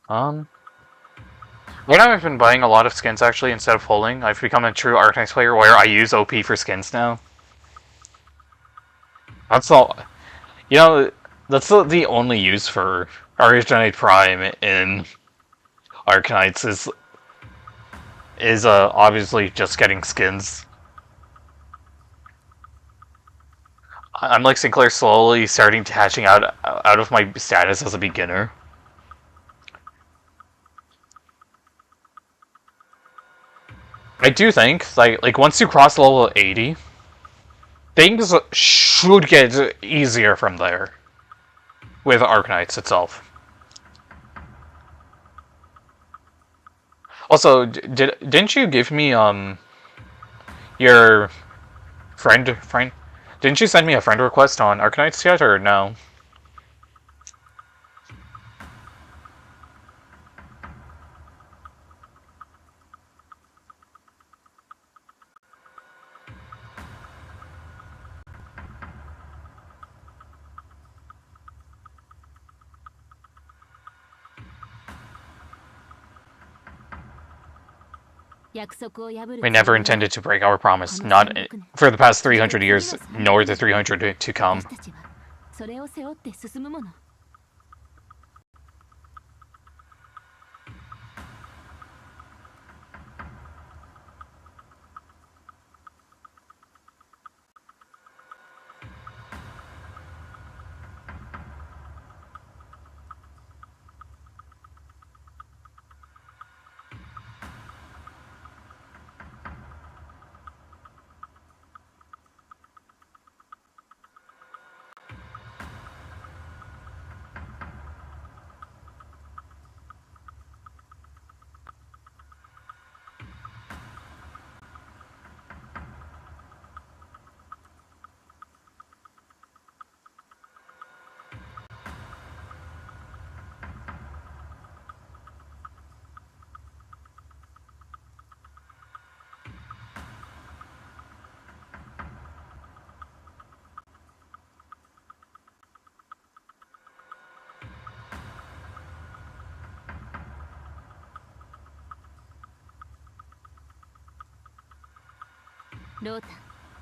Right now I've been buying a lot of skins, actually, instead of holding. I've become a true Arknights player where I use OP for skins now. That's all. You know, that's the only use for Arcanite Prime in Arknights is obviously just getting skins. I'm like Sinclair, slowly starting to hatching out of my status as a beginner. I do think, like once you cross level 80, things should get easier from there. With Arknights itself. Also, didn't you give me, your friend? Didn't you send me a friend request on Arknights yet, or no? We never intended to break our promise, not for the past 300 years, nor the 300 to come.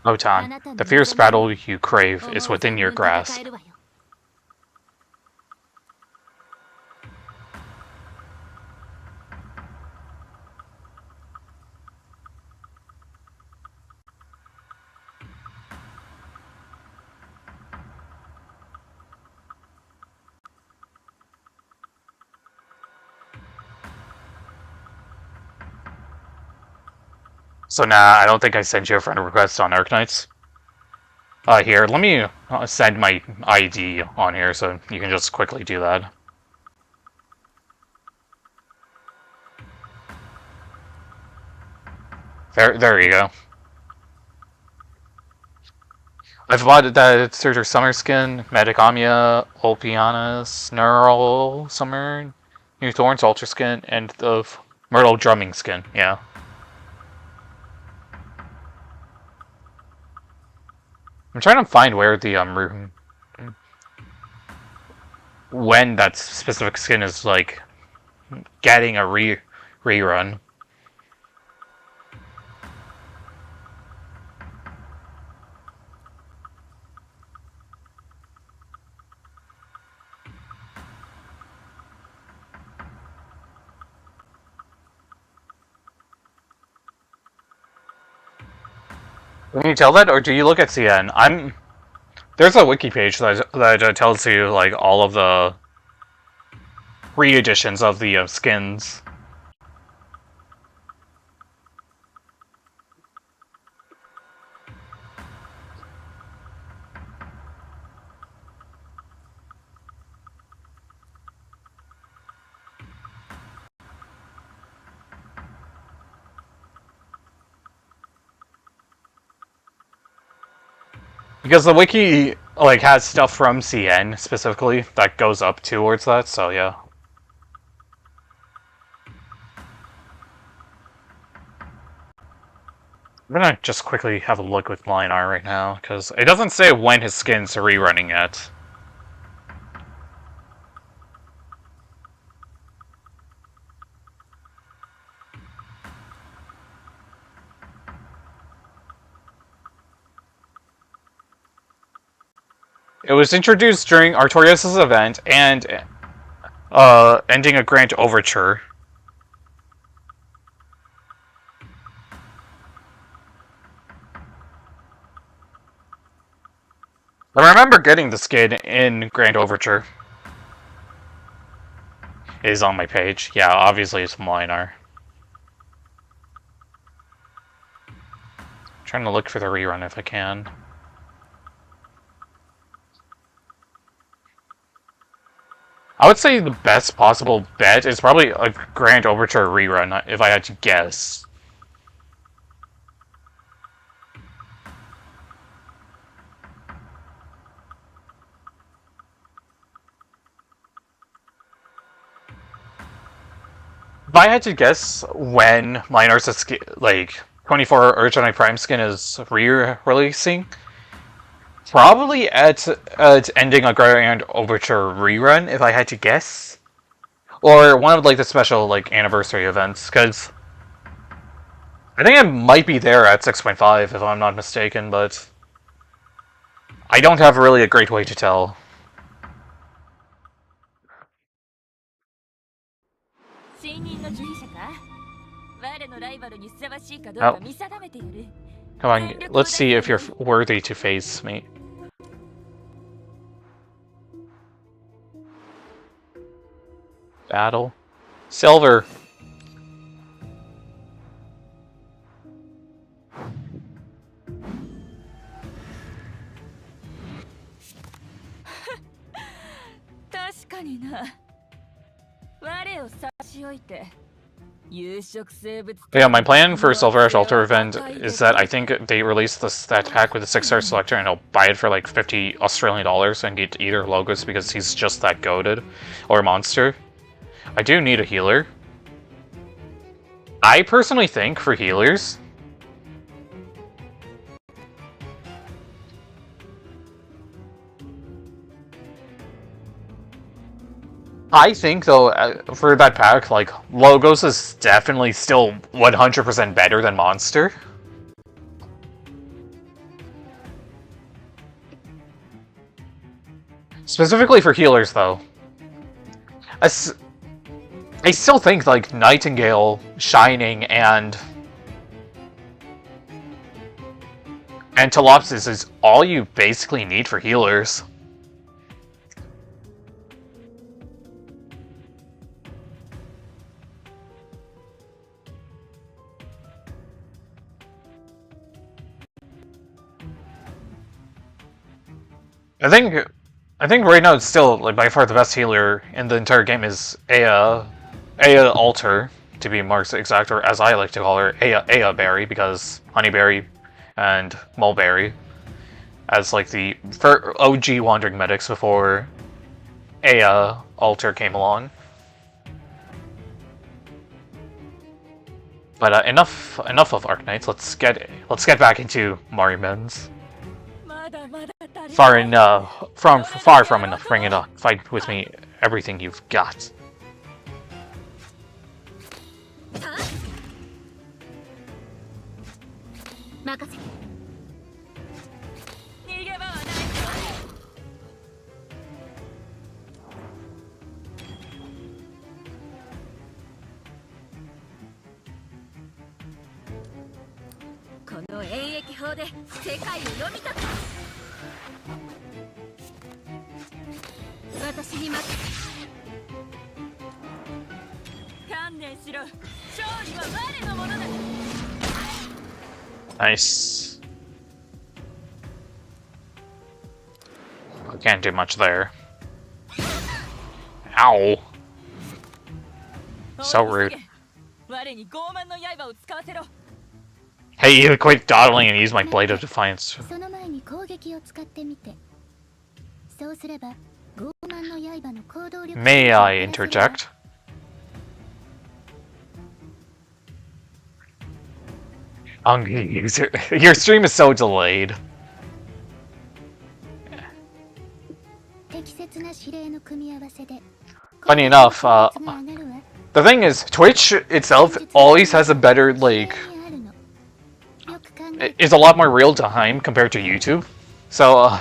Lotan, the fierce battle you crave is within your grasp. So nah, I don't think I sent you a friend request on Arknights. Here, let me send my ID on here so you can just quickly do that. There you go. I've bought that Surtur Summer Skin, Metacamia, Olpianus, Neural Summer, New Thorns Ultra Skin, and the Myrtle Drumming Skin, yeah. I'm trying to find where the when that specific skin is like getting a rerun. Can you tell that, or do you look at CN? There's a wiki page that tells you like all of the re-editions of the skins. Because the wiki like has stuff from CN specifically that goes up towards that, so yeah. I'm gonna just quickly have a look with Linar right now, because it doesn't say when his skin's rerunning yet. It was introduced during Artorias' event and ending a Grant Overture. I remember getting the skin in Grand Overture. It is on my page. Yeah, obviously it's from Linar. Trying to look for the rerun if I can. I would say the best possible bet is probably a Grand Overture rerun, if I had to guess. If I had to guess when Minor's like 24 Urgenite Prime skin is re-releasing, probably at ending a Grand Overture rerun, if I had to guess. Or one of like the special like anniversary events, because I think I might be there at 6.5 if I'm not mistaken, but I don't have really a great way to tell. Oh. Come on, let's see if you're worthy to face me. Battle. Silver. Yeah, my plan for Silver Ash Altar event is that I think they release that pack with the 6-star selector and I'll buy it for like $50 Australian and get either Logos because he's just that goated, or Monster. I do need a healer. I personally think for healers, I think though for that pack, like Logos is definitely still 100% better than Monster. Specifically for healers though. I still think like Nightingale, Shining, and Telopsis is all you basically need for healers. I think right now it's still like by far the best healer in the entire game is Aya Alter, to be more exact, or as I like to call her, Aya Berry, because Honeyberry and Mulberry as like the OG Wandering Medics before Aya Alter came along. But enough of Arknights. Let's get back into Morimens. Far from enough. Bring it on. Fight with me. Everything you've got. Nice. I can't do much there. Ow. So rude. Hey, you quit dawdling and use my Blade of Defiance. May I interject? Your stream is so delayed. Funny enough, the thing is, Twitch itself always has a better, like, is a lot more real time compared to YouTube. So,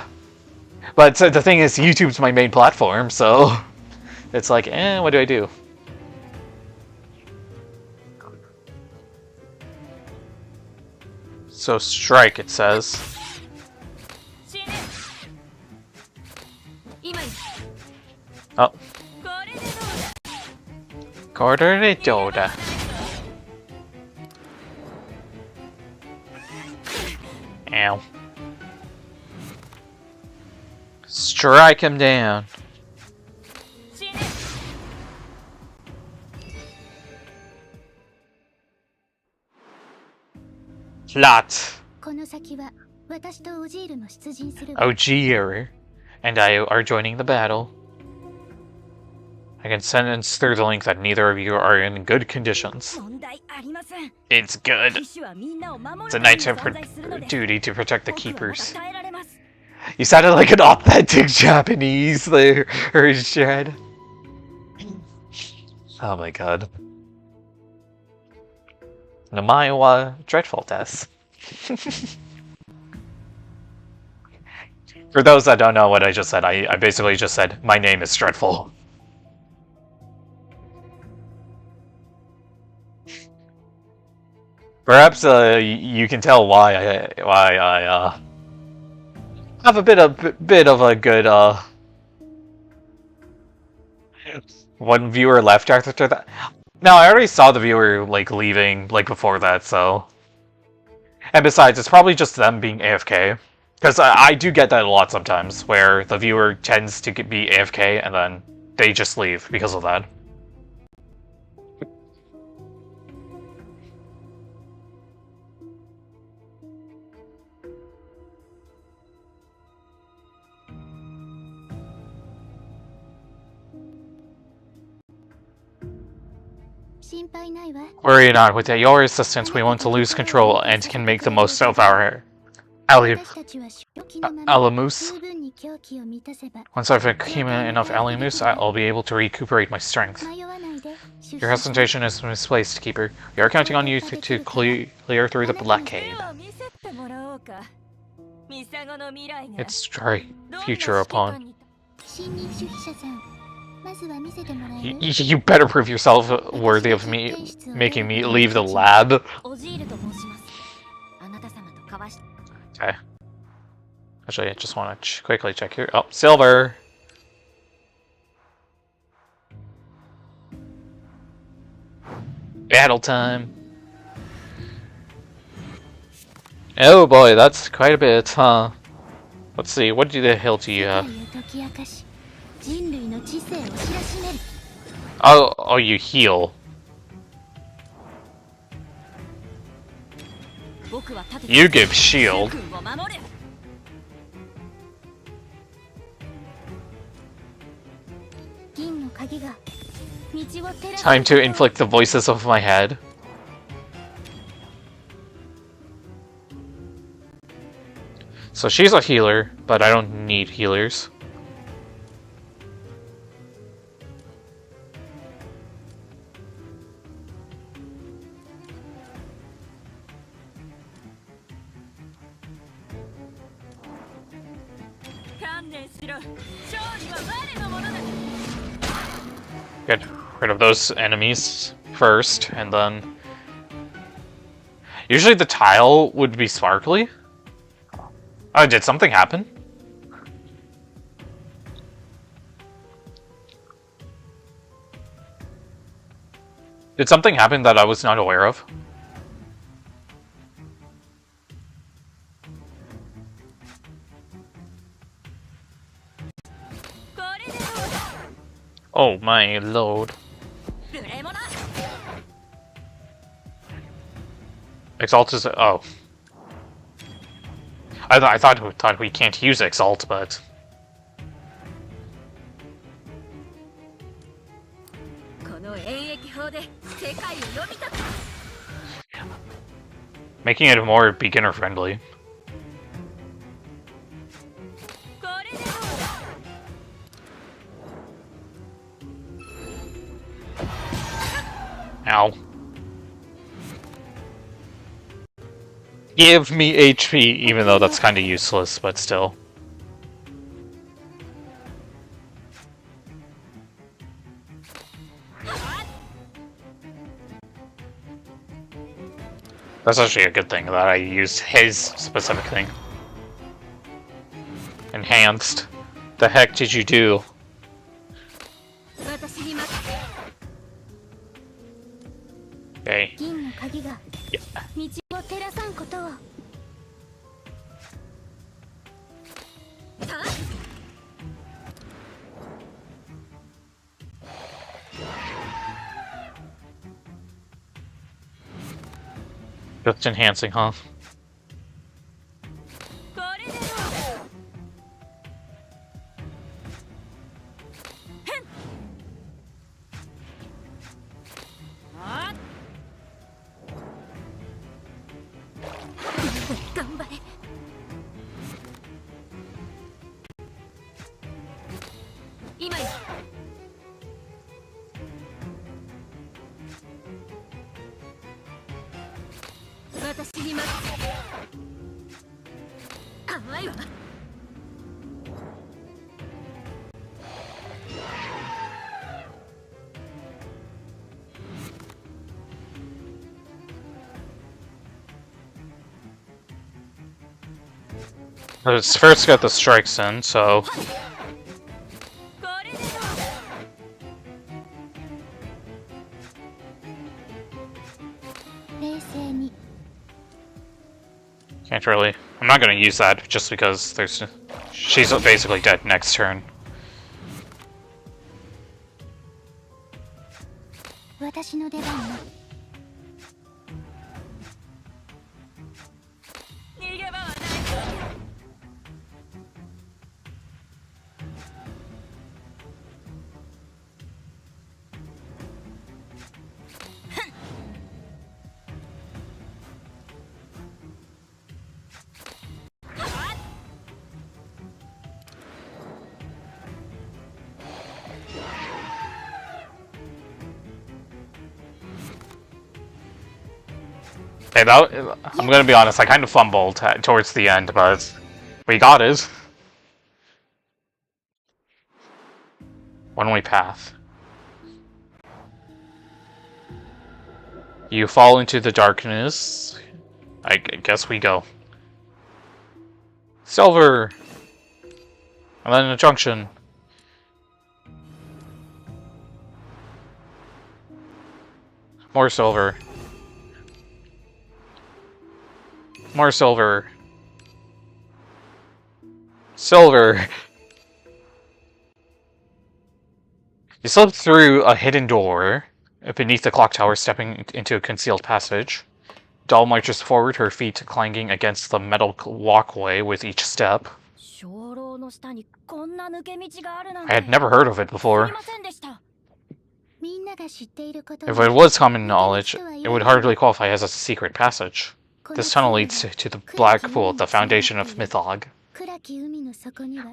but the thing is, YouTube's my main platform, so it's like, what do I do? So strike, it says. Oh. Strike him down. Lot. この先は私とオジールも出陣するわ。Ogier and I are joining the battle. I can sense through the link that neither of you are in good conditions. It's good. It's a knight's duty to protect the keepers. You sounded like an authentic Japanese there, Shred. Oh my god. Namae wa Dreadfulsequence. For those that don't know what I just said, I basically just said, my name is Dreadful. Perhaps you can tell why I have a bit of a good one viewer left after that. No, I already saw the viewer like leaving like before that, so. And besides, it's probably just them being AFK. Because I do get that a lot sometimes, where the viewer tends to be AFK and then they just leave because of that. Worry not, with your assistance we want to lose control and can make the most of our Alimus. Once I've accumulated enough Alimus, I'll be able to recuperate my strength. Your hesitation is misplaced, Keeper. We are counting on you to clear through the blockade. It's our future upon. You better prove yourself worthy of me making me leave the lab. Okay. Actually, I just want to quickly check here. Oh, silver! Battle time! Oh boy, that's quite a bit, huh? Let's see, what the hell do you have? Oh, you heal. You give shield. Time to inflict the voices of my head. So she's a healer, but I don't need healers. Get rid of those enemies first, and then... Usually the tile would be sparkly. Oh, did something happen? Did something happen that I was not aware of? Oh my lord. Exalt is... oh. I thought we can't use Exalt, but... Making it more beginner-friendly. Ow. Give me HP, even though that's kind of useless, but still. That's actually a good thing that I used his specific thing. Enhanced. The heck did you do? Okay. Yeah. Just enhancing, huh? これでどうあ頑張れ今よ私に任せ甘いわ Let's first get the strikes in, so... これでどう冷静に Can't really... I'm not gonna use that, just because there's... She's basically dead next turn. 私の出番ね逃げ場はない Hey, I'm gonna be honest, I kind of fumbled towards the end, but we got it. One-way path. You fall into the darkness. I guess we go. Silver! And then a junction. More silver. More silver. Silver! You slip through a hidden door beneath the clock tower, stepping into a concealed passage. Doll marches forward, her feet clanging against the metal walkway with each step. I had never heard of it before. If it was common knowledge, it would hardly qualify as a secret passage. This tunnel leads to the Black Pool, the foundation of Mythog.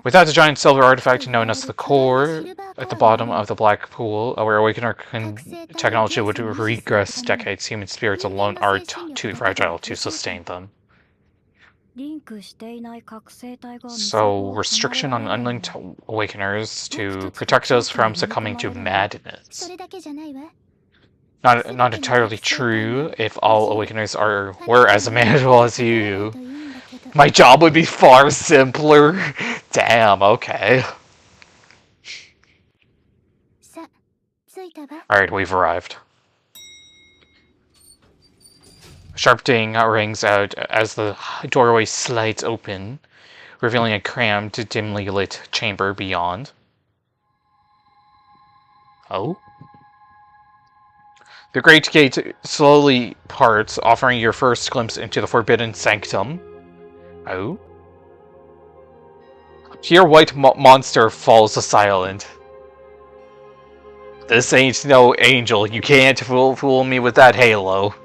Without the giant silver artifact known as the core at the bottom of the Black Pool, our Awakener technology would regress decades. Human spirits alone are too fragile to sustain them. So, restriction on unlinked Awakeners to protect us from succumbing to madness. Not entirely true. If all Awakeners were as manageable as you, my job would be far simpler. Damn, okay. Alright, we've arrived. A sharp ding rings out as the doorway slides open, revealing a crammed, dimly lit chamber beyond. Oh? The Great Gate slowly parts, offering your first glimpse into the Forbidden Sanctum. Oh? Here, white monster falls silent. This ain't no angel. You can't fool me with that halo.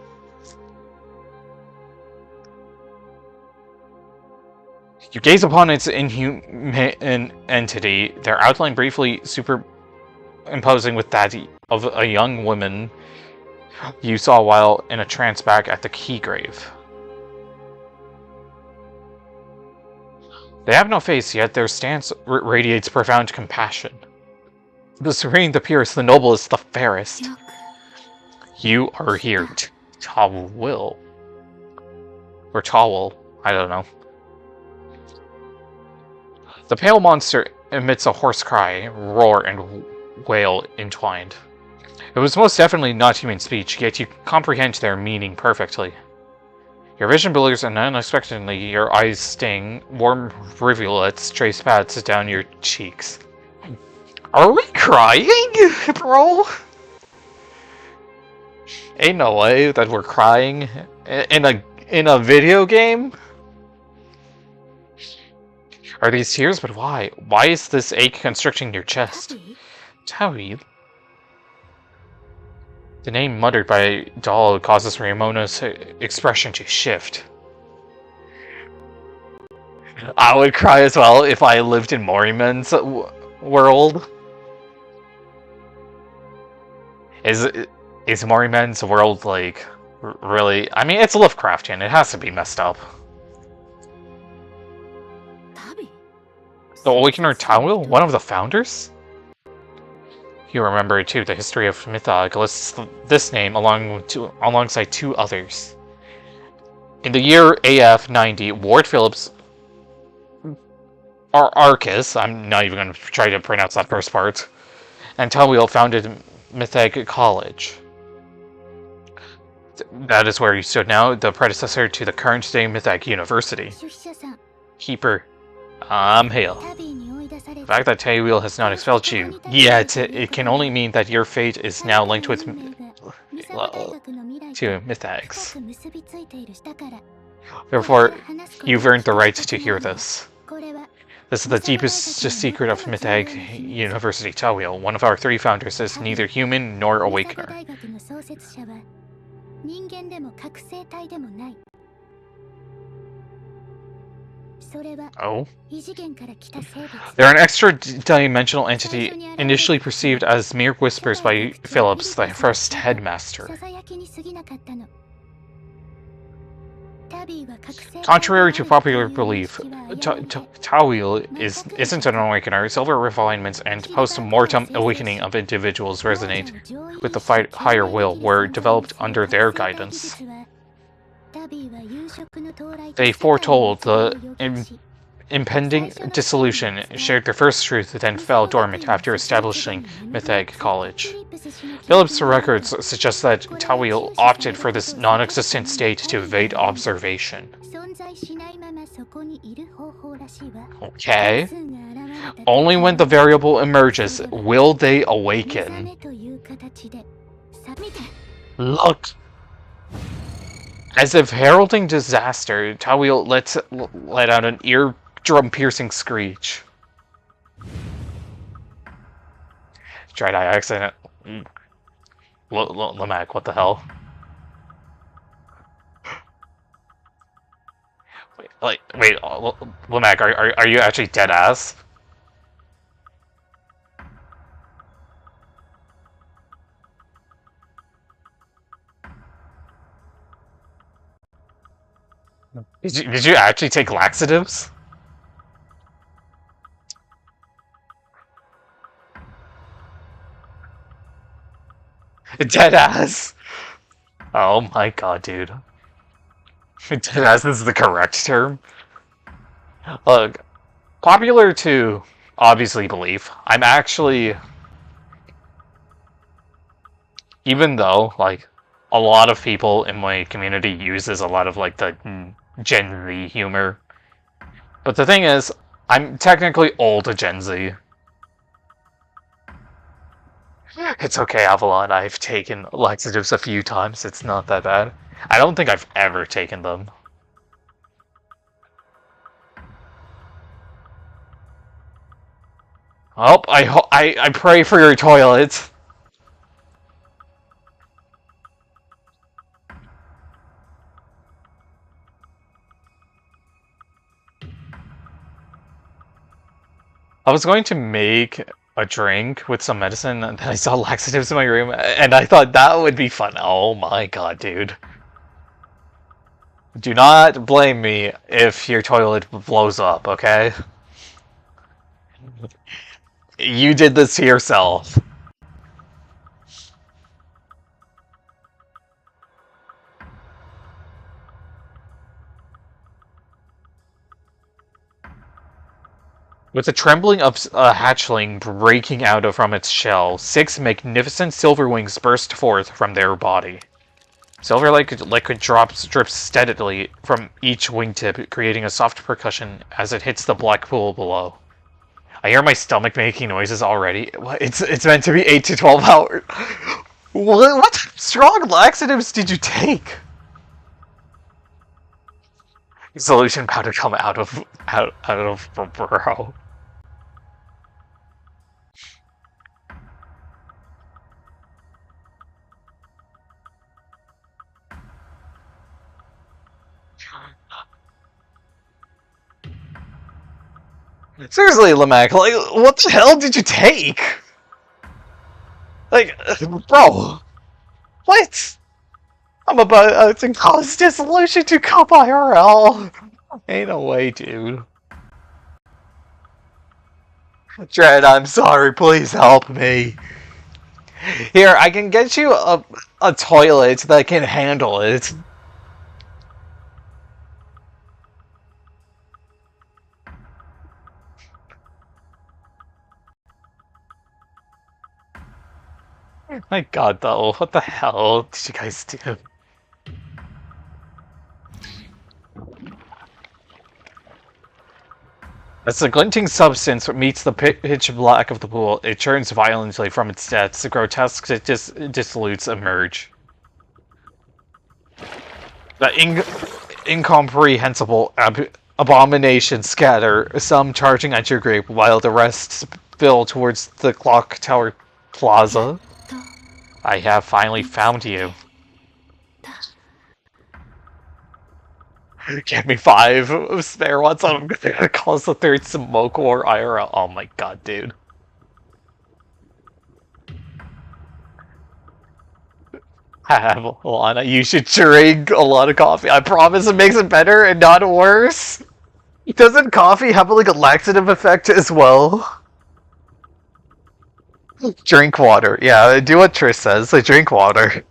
You gaze upon its inhuman entity, their outline briefly superimposing with that of a young woman you saw while in a trance back at the Keygrave. They have no face, yet their stance radiates profound compassion. The serene, the purest, the noblest, the fairest. You are here, Tawil. Or Tawil, I don't know. The pale monster emits a hoarse cry, roar, and wail entwined. It was most definitely not human speech, yet you comprehend their meaning perfectly. Your vision blurs, and unexpectedly your eyes sting. Warm rivulets trace paths down your cheeks. Are we crying, bro? Ain't no way that we're crying In a video game? Are these tears? But why? Why is this ache constricting your chest? Taui? The name muttered by Doll causes Ramona's expression to shift. I would cry as well if I lived in Morimens world. Is Morimens world like really? I mean, it's Lovecraftian. It has to be messed up. The Awakener Tawil, one of the founders. You remember too. The history of Mythog lists this name alongside two others. In the year AF 90, Ward Phillips. Arcus, I'm not even going to try to pronounce that first part, and Tawil founded Mythag College. That is where you stood now, the predecessor to the current day Mythag University. Keeper, hail. The fact that Tawil has not expelled you yet, it can only mean that your fate is now linked with to Mythags. Therefore, you've earned the right to hear this. This is the deepest secret of Mythag University Tawil. One of our three founders is neither human nor awakener. Oh? They're an extra-dimensional entity initially perceived as mere whispers by Phillips, the first headmaster. Contrary to popular belief, Tawil isn't an awakener. Silver refinements and post-mortem awakening of individuals resonate with the higher will were developed under their guidance. They foretold the impending dissolution, shared their first truth, then fell dormant after establishing Mythag College. Phillips' records suggest that Tawil opted for this non-existent state to evade observation. Okay. Only when the variable emerges will they awaken. Look! As if heralding disaster, Tawil let out an eardrum-piercing screech. Tried I accident. Lamak, what the hell? Wait, Lamak, are you actually dead ass? Did you actually take laxatives? Deadass! Oh my god, dude. Deadass is the correct term. Look, popular to obviously belief, I'm actually... Even though, like, a lot of people in my community uses a lot of, like, the Gen Z humor. But the thing is, I'm technically old Gen Z. It's okay, Avalon. I've taken laxatives a few times. It's not that bad. I don't think I've ever taken them. Oh, I pray for your toilet. I was going to make a drink with some medicine, and I saw laxatives in my room, and I thought that would be fun. Oh my god, dude. Do not blame me if your toilet blows up, okay? You did this to yourself. With the trembling of a hatchling breaking out from its shell, 6 magnificent silver wings burst forth from their body. Silver liquid drips steadily from each wingtip, creating a soft percussion as it hits the black pool below. I hear my stomach making noises already. It's meant to be 8 to 12 hours. What strong laxatives did you take? solution powder come out of bro. Seriously, Lamek, like, what the hell did you take? Like, bro, what? I'm about to cause dissolution to come IRL. Ain't no way, dude. Dread, I'm sorry, please help me. Here, I can get you a toilet that can handle it. My god, though, what the hell did you guys do? As the glinting substance meets the pitch black of the pool, it churns violently from its depths. The grotesque dissolutes emerge. The incomprehensible abominations scatter, some charging at your grave, while the rest spill towards the clock tower plaza. I have finally found you. Give me 5 spare ones. I'm gonna cause the third smoke war IRL. Oh my god, dude. Lana, you should drink a lot of coffee. I promise it makes it better and not worse. Doesn't coffee have like a laxative effect as well? Drink water. Yeah, do what Trish says. Like, drink water.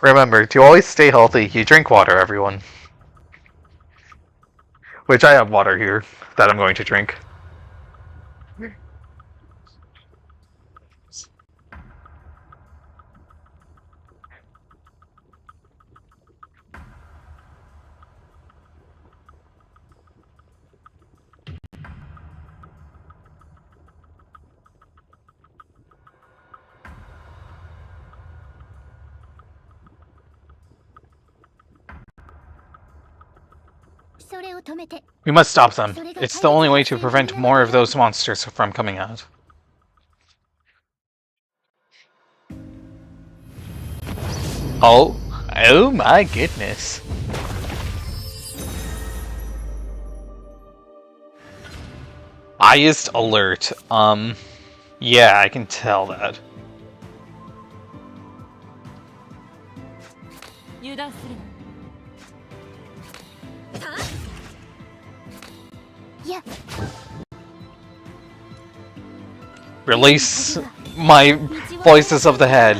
Remember, to always stay healthy, you drink water, everyone. Which I have water here that I'm going to drink. We must stop them. It's the only way to prevent more of those monsters from coming out. Oh my goodness. Highest alert. Yeah, I can tell that. Release my voices of the head.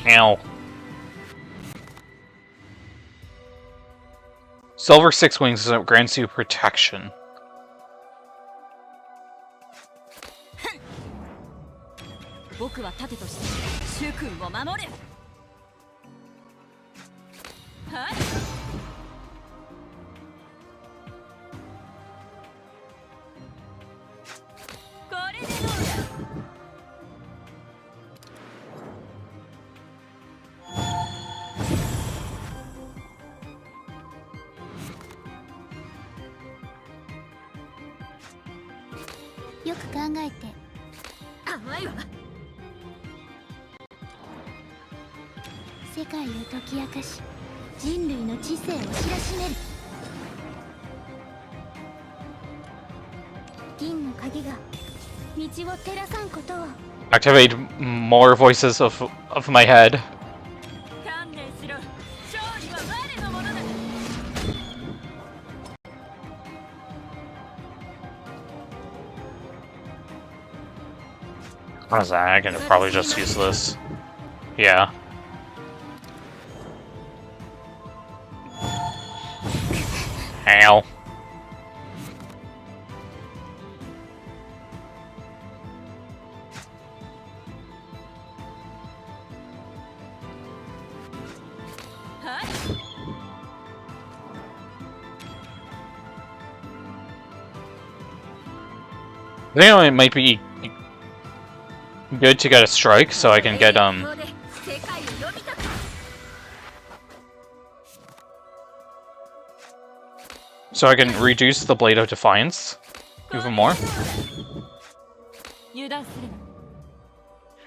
Ow. Silver 6 Wings grants you protection. Activate more voices of my head. Honestly, I can probably just use this. Yeah. Ow. I think it might be good to get a strike so I can get so I can reduce the Blade of Defiance even more.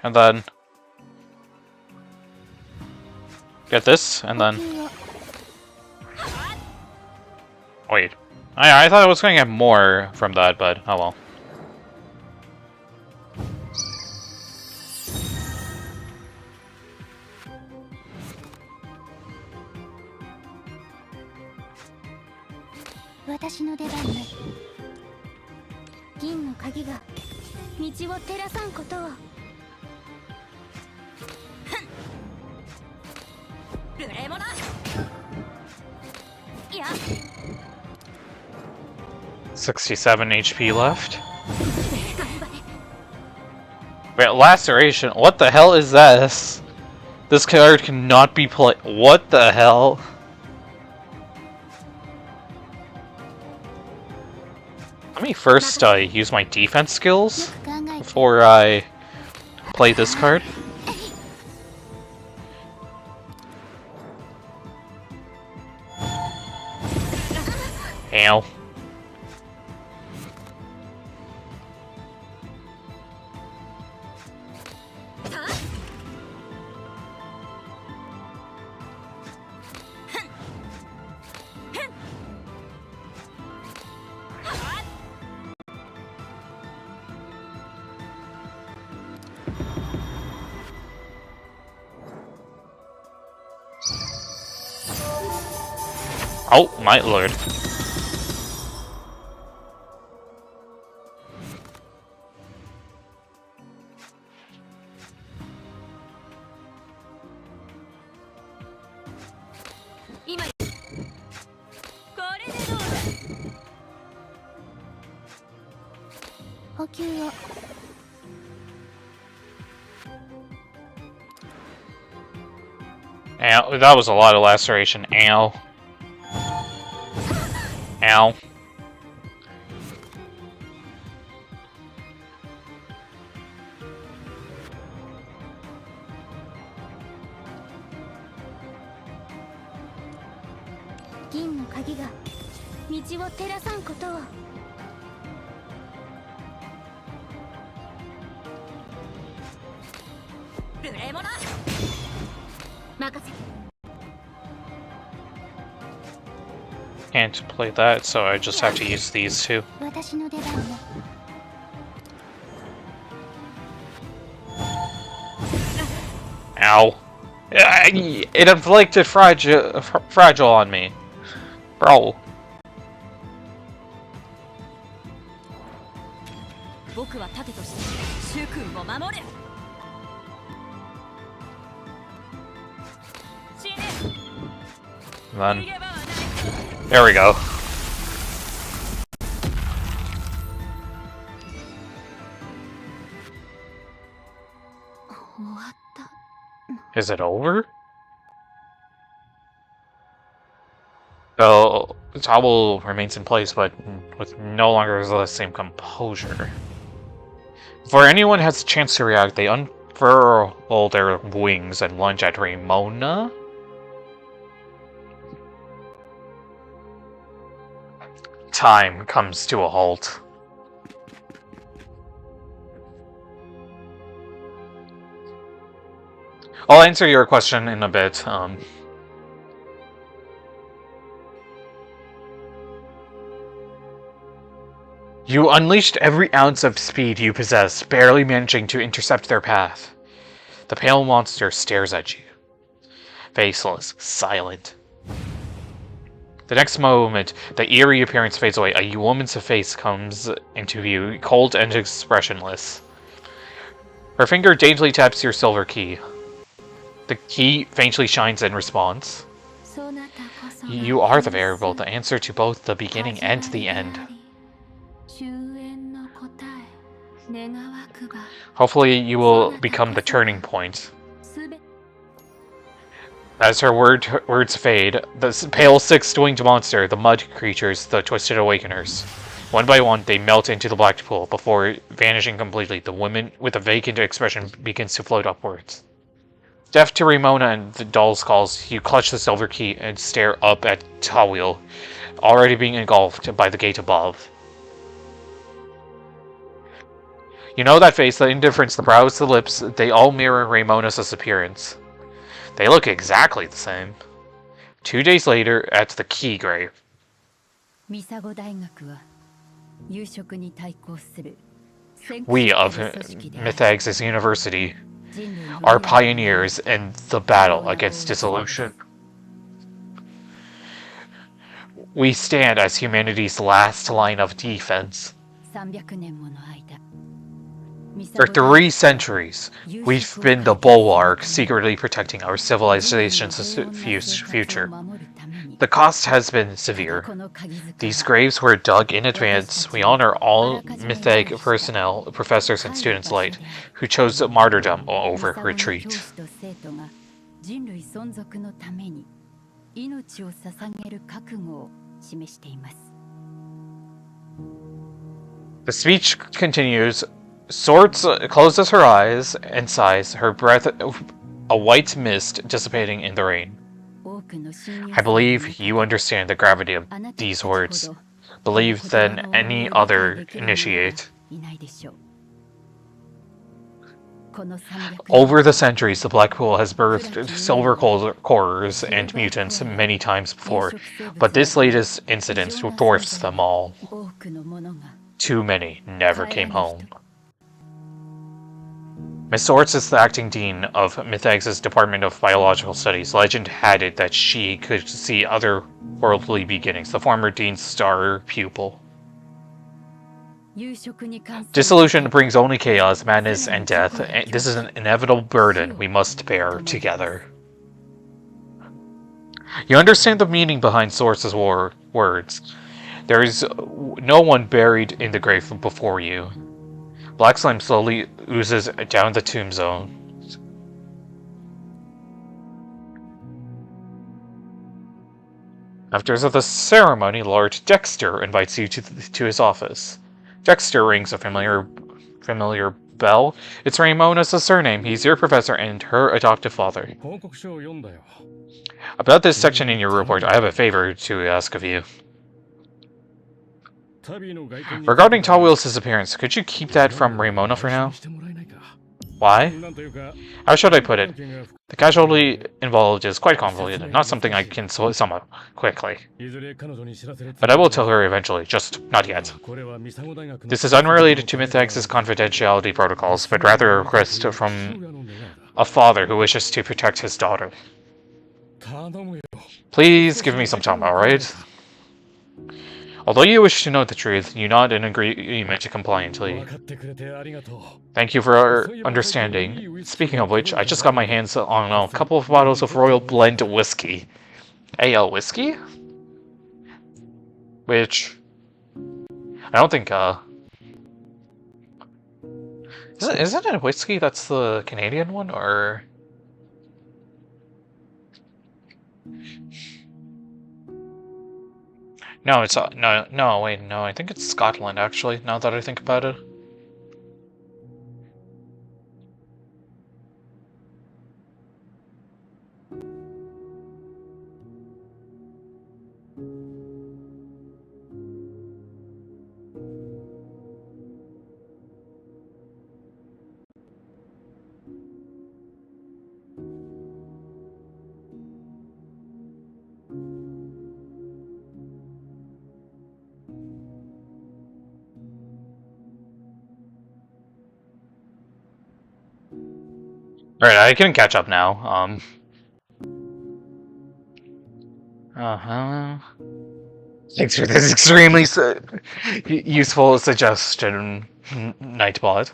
And then get this, and then wait. I thought I was going to get more from that, but oh well. Yeah. 67 HP left. Wait, laceration. What the hell is this? This card cannot be played. What the hell? Let me first use my defense skills before I play this card. Ow. Oh, my lord. Ow, that was a lot of laceration. Ow. Ow. Can't play that, so I just have to use these two. Ow. It inflicted fragile on me. Bro. Then there we go. Is it over? So, Tobble remains in place, but with no longer the same composure. Before anyone has a chance to react, they unfurl their wings and lunge at Ramona. Time comes to a halt. I'll answer your question in a bit. You unleashed every ounce of speed you possess, barely managing to intercept their path. The pale monster stares at you. Faceless, silent. The next moment, the eerie appearance fades away. A woman's face comes into view, cold and expressionless. Her finger daintily taps your silver key. The key faintly shines in response. You are the variable, the answer to both the beginning and the end. Hopefully you will become the turning point. As her words fade, the pale six-winged monster, the mud creatures, the twisted awakeners, One by one, they melt into the black pool before vanishing completely. The woman with a vacant expression begins to float upwards. Deaf to Ramona and the doll's calls, you clutch the silver key and stare up at Tawil, already being engulfed by the gate above. You know that face, the indifference, the brows, the lips, they all mirror Ramona's appearance. They look exactly the same. 2 days later, at the Key Grave. We of Mythags' University are pioneers in the battle against dissolution. We stand as humanity's last line of defense. For 3 centuries, we've been the bulwark secretly protecting our civilization's future. The cost has been severe. These graves were dug in advance. We honor all Mythag personnel, professors and students alike, who chose martyrdom over retreat. The speech continues. Swords closes her eyes and sighs, her breath a white mist dissipating in the rain. I believe you understand the gravity of these words. Believe than any other initiate. Over the centuries, the Black Pool has birthed silver cores and mutants many times before, but this latest incident dwarfs them all. Too many never came home. Miss Swords is the acting dean of Mythags' Department of Biological Studies. Legend had it that she could see otherworldly beginnings, the former dean's star pupil. Dissolution brings only chaos, madness, and death. This is an inevitable burden we must bear together. You understand the meaning behind Swords' words. There is no one buried in the grave before you. Black slime slowly oozes down the tomb zone. After the ceremony, Lord Dexter invites you to his office. Dexter rings a familiar bell. It's Ramona's surname. He's your professor and her adoptive father. About this section in your report, I have a favor to ask of you. Regarding Tawil's disappearance, could you keep that from Ramona for now? Why? How should I put it? The casualty involved is quite convoluted, not something I can sum up quickly. But I will tell her eventually, just not yet. This is unrelated to Mythags' confidentiality protocols, but rather a request from a father who wishes to protect his daughter. Please give me some time, alright? Although you wish to know the truth, you nod in agreement to compliantly. Thank you for our understanding. Speaking of which, I just got my hands on a couple of bottles of Royal Blend whiskey. AL whiskey? Which... I don't think, Isn't it a whiskey that's the Canadian one, or... No, it's no, wait, no, I think it's Scotland, actually, now that I think about it. Alright, I can catch up now. Thanks for this extremely useful suggestion, Nightbot.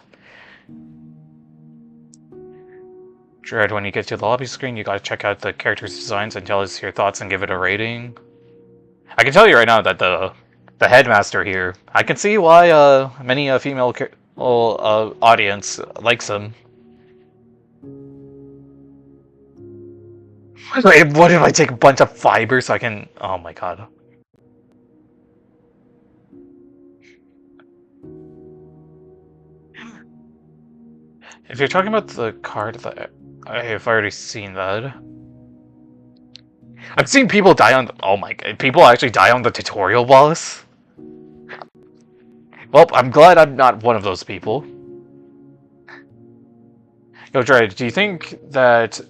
Dread, when you get to the lobby screen, you gotta check out the character's designs and tell us your thoughts and give it a rating. I can tell you right now that the headmaster here, I can see why many female audience likes him. Wait, what if I take a bunch of fibers so I can... Oh my god. If you're talking about the card that I have already seen that. I've seen people die on. Oh my god, people actually die on the tutorial boss. Well, I'm glad I'm not one of those people. Yo, Dread, do you think that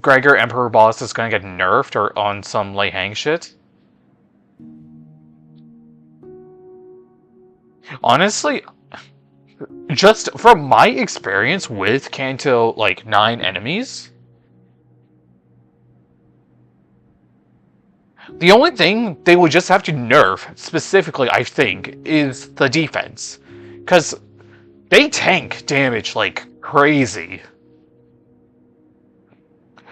Gregor Emperor boss is gonna get nerfed or on some Lei Hang shit? Honestly, just from my experience with Kanto, like, 9 enemies, the only thing they would just have to nerf, specifically, I think, is the defense. Because they tank damage like crazy.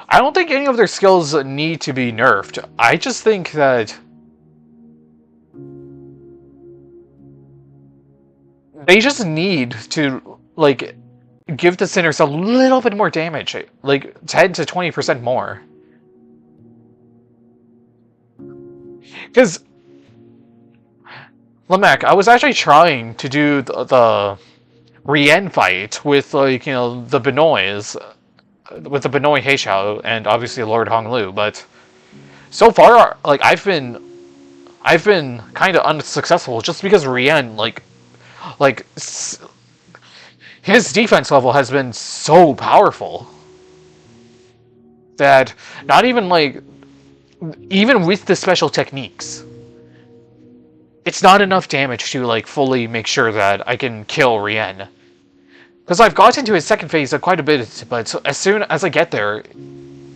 I don't think any of their skills need to be nerfed. I just think that they just need to, like, give the sinners a little bit more damage. Like, 10 to 20% more. Because, Lamek, I was actually trying to do the Rien fight with, like, you know, the Benoys, with the Benoy Heixiao and obviously Lord Honglu, but so far, like, I've been kind of unsuccessful just because Rien, like his defense level has been so powerful that not even, like, even with the special techniques, it's not enough damage to, like, fully make sure that I can kill Rien. Because I've gotten to his second phase quite a bit, but as soon as I get there,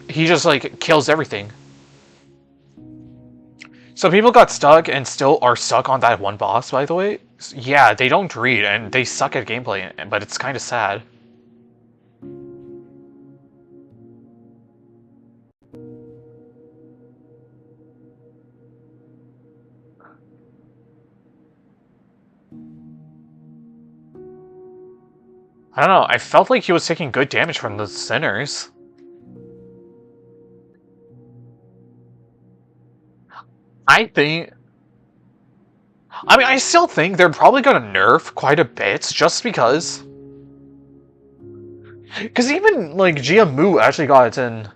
he just, like, kills everything. So people got stuck and still are stuck on that one boss, by the way. Yeah, they don't read and they suck at gameplay, but it's kind of sad. I don't know, I felt like he was taking good damage from the sinners. I mean, I still think they're probably gonna nerf quite a bit, just because. Because even, like, Jia Mu actually got in.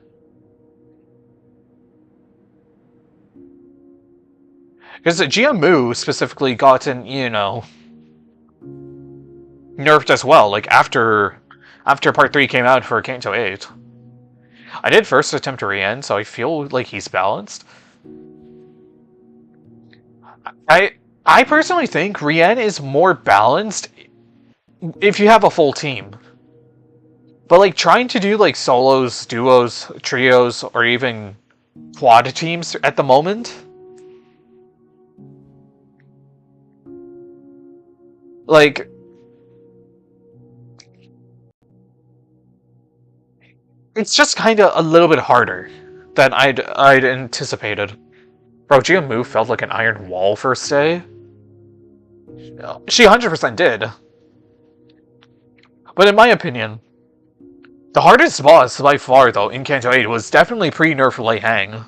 Because Jia Mu specifically got in, you know, nerfed as well, like, after Part 3 came out for Kanto 8. I did first attempt to re-end, so I feel like he's balanced. I personally think Rien is more balanced if you have a full team. But, like, trying to do, like, solos, duos, trios, or even quad teams at the moment, like, it's just kind of a little bit harder than I'd anticipated. Bro, Jia Mu felt like an iron wall first day. She 100% did. But in my opinion, the hardest boss by far, though, in Kanto 8 was definitely pre-nerf Lei Hang.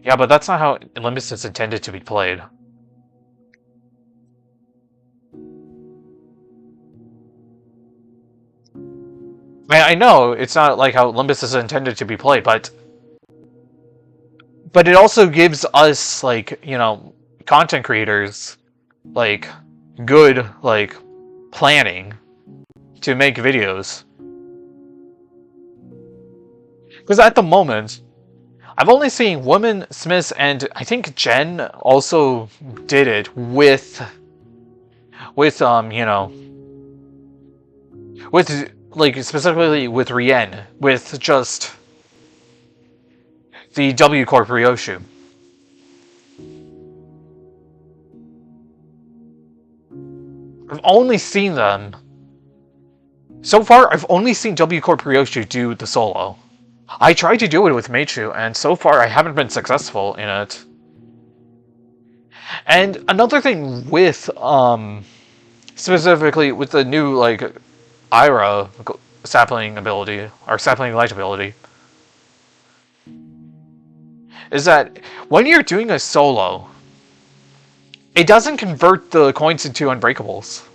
Yeah, but that's not how Limbus is intended to be played. I know it's not like how Limbus is intended to be played, but it also gives us, like, you know, content creators, like, good, like, planning to make videos. Because at the moment, I've only seen Women, Smiths, and I think Jen also did it with you know, with, like, specifically with Rien, with just the W Corp Ryoshu. I've only seen them. So far, I've only seen W Corp Ryoshu do the solo. I tried to do it with Meichu, and so far I haven't been successful in it. And another thing with, specifically with the new, like, Ira sapling ability, or sapling light ability, is that when you're doing a solo, it doesn't convert the coins into unbreakables.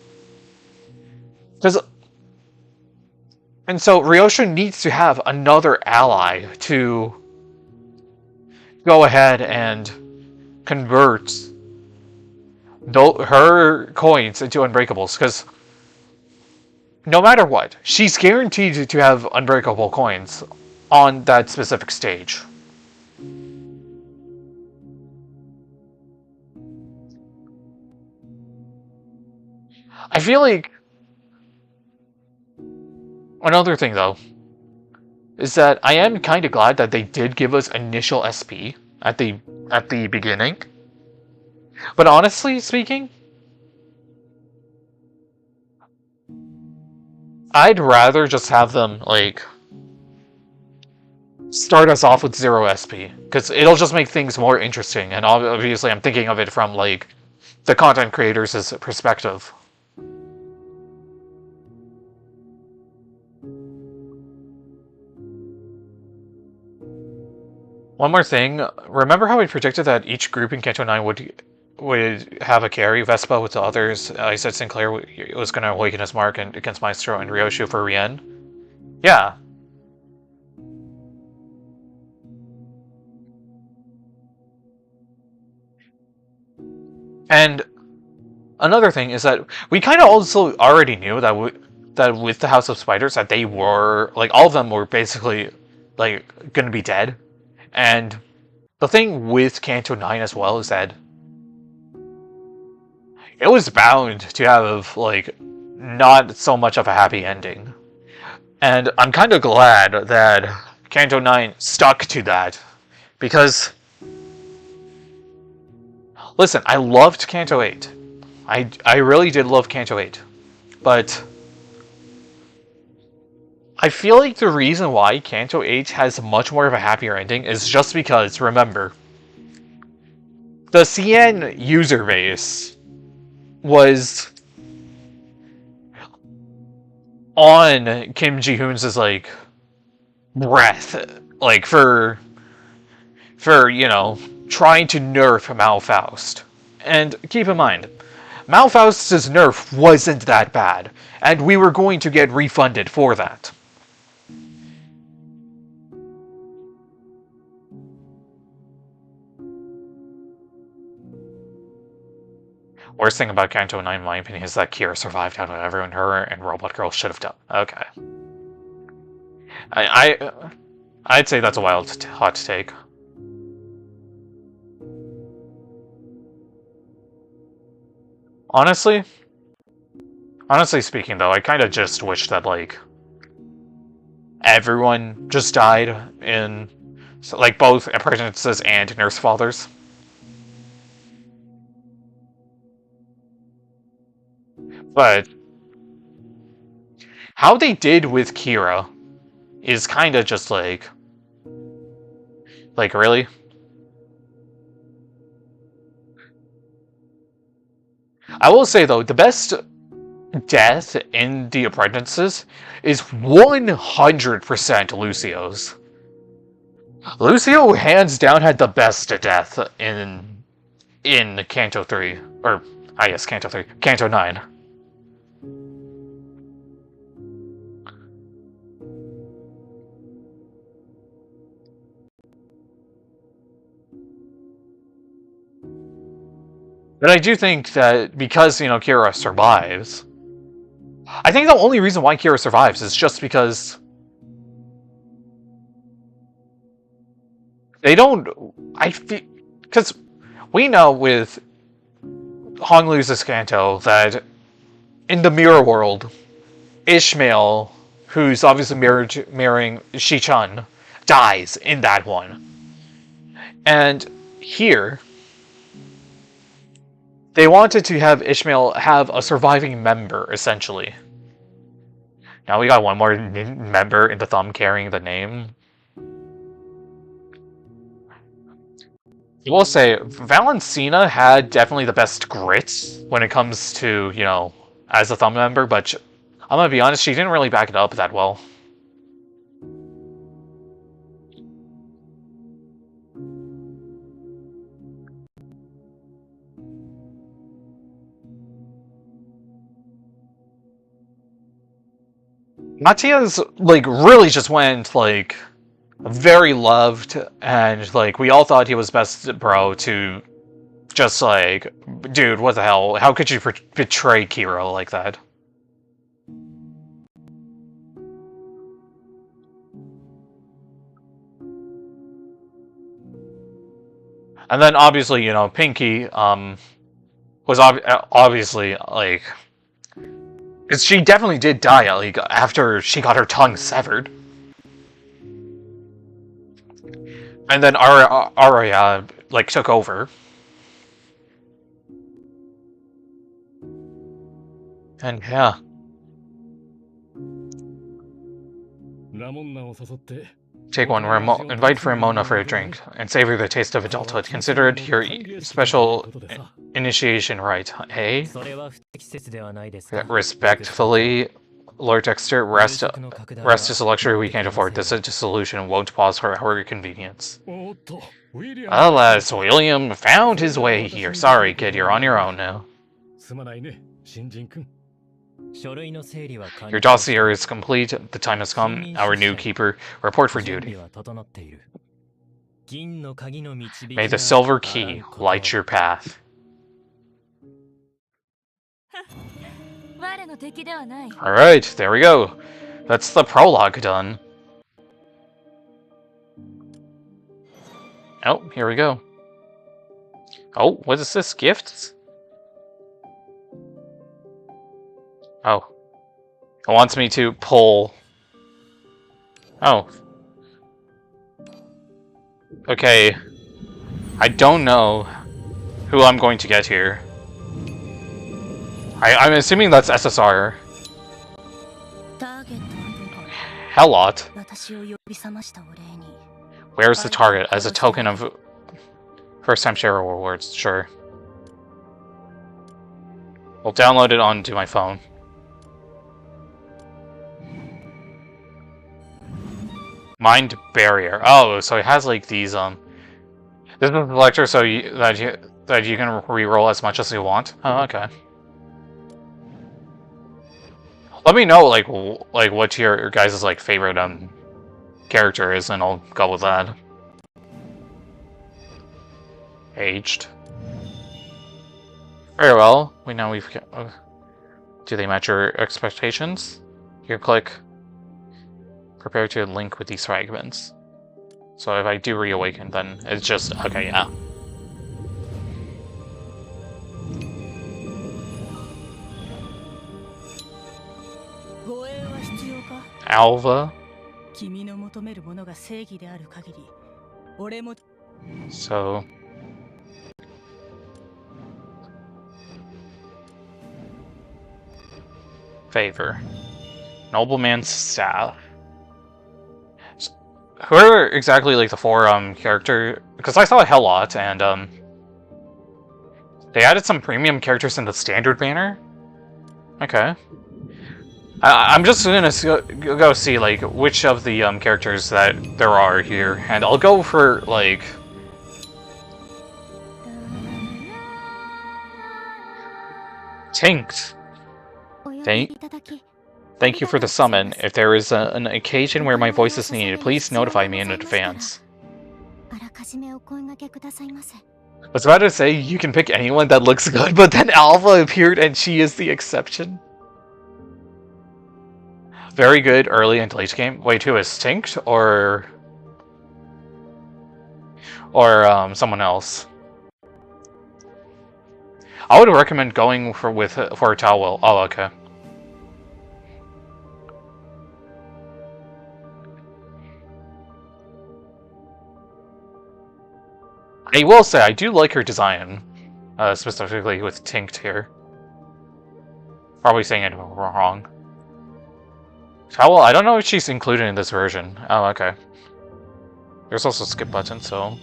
And so Ryosha needs to have another ally to go ahead and convert her coins into unbreakables, because no matter what, she's guaranteed to have unbreakable coins on that specific stage. I feel like another thing, though, is that I am kind of glad that they did give us initial SP at the beginning. But honestly speaking, I'd rather just have them, like, start us off with 0 SP, because it'll just make things more interesting, and obviously I'm thinking of it from, like, the content creators' perspective. One more thing, remember how we predicted that each group in Kanto 9 would have a carry? Vespa with the others. I said Sinclair was going to awaken his mark against Maestro and Ryoshu for Rien. Yeah. And another thing is that we kind of also already knew that that with the House of Spiders that they were, like, all of them were basically, like, going to be dead. And the thing with Kanto 9 as well is that it was bound to have, like, not so much of a happy ending. And I'm kind of glad that Kanto 9 stuck to that. Because, listen, I loved Kanto 8. I really did love Kanto 8. But I feel like the reason why Kanto 8 has much more of a happier ending is just because, remember, the CN user base was on Kim Ji-hoon's, like, breath, like, for you know, trying to nerf Malfaust. And keep in mind, Malfaust's nerf wasn't that bad, and we were going to get refunded for that. Worst thing about Kanto 9, in my opinion, is that Kira survived out of everyone her and Robot Girl should have done. Okay. I'd say that's a wild hot take. Honestly speaking, though, I kind of just wish that, like, everyone just died in, like, both apprentices and nurse fathers. But how they did with Kira is kind of just like, really? I will say, though, the best death in the apprentices is 100% Lucio's. Lucio, hands down, had the best death in Kanto 3. Or, I guess Kanto 3. Kanto 9. But I do think that because, you know, Kira survives, I think the only reason why Kira survives is just because they don't, because we know with Honglu's Kanto that in the mirror world, Ishmael, who's obviously marrying Shi-chan, dies in that one. And here, they wanted to have Ishmael have a surviving member, essentially. Now we got one more member in the thumb carrying the name. I will say, Valentina had definitely the best grit when it comes to, you know, as a thumb member, but I'm gonna be honest, she didn't really back it up that well. Matias, like, really just went, like, very loved, and, like, we all thought he was best bro, to just, like, dude, what the hell? How could you betray Kiro like that? And then, obviously, you know, Pinky, was obviously, like... Because she definitely did die, like, after she got her tongue severed. And then Arya, like, took over. And, yeah. Take one, invite Ramona for a drink, and savor the taste of adulthood. Consider it your special initiation rite, hey? Respectfully, Lord Dexter, rest is a luxury we can't afford. This dissolution won't pause for our convenience. Alas, William found his way here. Sorry, kid, you're on your own now. Your dossier is complete. The time has come. Our new keeper, report for duty. May the silver key light your path. Alright, there we go. That's the prologue done. Oh, here we go. Oh, what is this? Gifts? Oh. It wants me to pull... Oh. Okay. I don't know who I'm going to get here. I'm assuming that's SSR. Helot. Where's the target? As a token of first-time share rewards, sure. I'll download it onto my phone. Mind barrier. Oh, so it has like these this is a selector so that you can re-roll as much as you want. Oh, okay. Let me know like what your guys' like favorite character is, and I'll go with that. Aged. Very well. We've do they match your expectations? Here, click. Prepare to link with these fragments. So if I do reawaken, then it's just okay. Yeah. Alva. So favor. Nobleman's staff. Who are exactly like the four character? Because I saw Helot and they added some premium characters in the standard banner. Okay. I'm just gonna go see like which of the characters that there are here, and I'll go for like Tinkt. Thank you for the summon. If there is an occasion where my voice is needed, please notify me in advance. I was about to say you can pick anyone that looks good, but then Alva appeared and she is the exception. Very good early and late game. Wait, who is Tinkt or someone else? I would recommend going for Talwell. Oh, okay. I will say I do like her design, specifically with Tinkt here. Probably saying it wrong. Well, I don't know if she's included in this version. Oh, okay. There's also a skip button, so...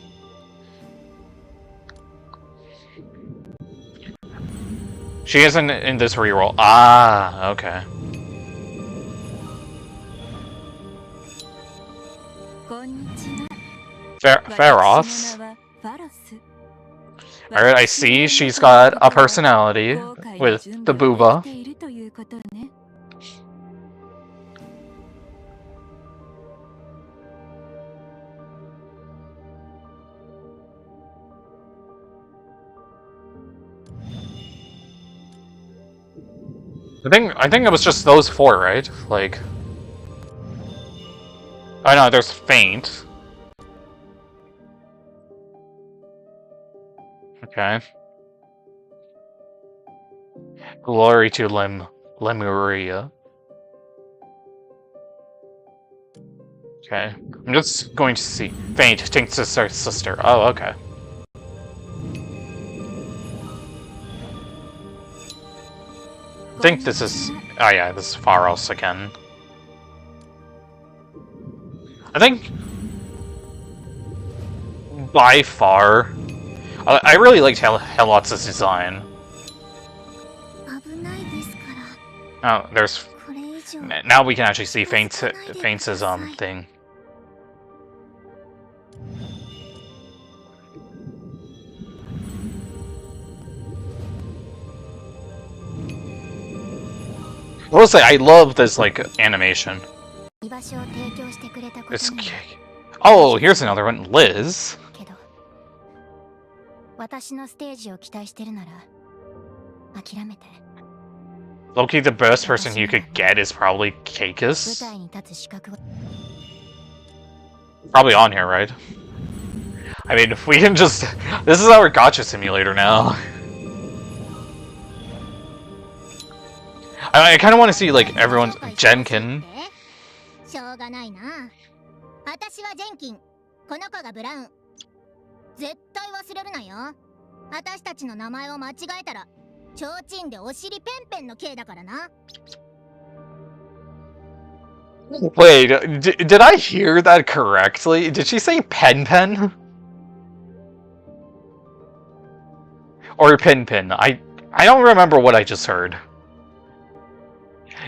She isn't in this reroll. Ah, okay. Pharos. Alright, I see she's got a personality with the booba. I think it was just those four, right? Like, oh no, there's faint. Okay. Glory to Lemuria. Okay. I'm just going to see. Faint, Tink's sister. Oh, okay. I think this is... Oh yeah, this is Pharos again. I think... by far... I really liked Helot's design. Oh, there's... Now we can actually see Faint's thing. I will say, I love this, like, animation. It's... Oh, here's another one. Liz. Loki, the best person you could get is probably Keikis. Probably on here, right? I mean, if we can just... This is our gotcha simulator now. I kind of want to see, like, everyone's... Jenkin. Wait, did I hear that correctly? Did she say Pen? Or Pin? I don't remember what I just heard.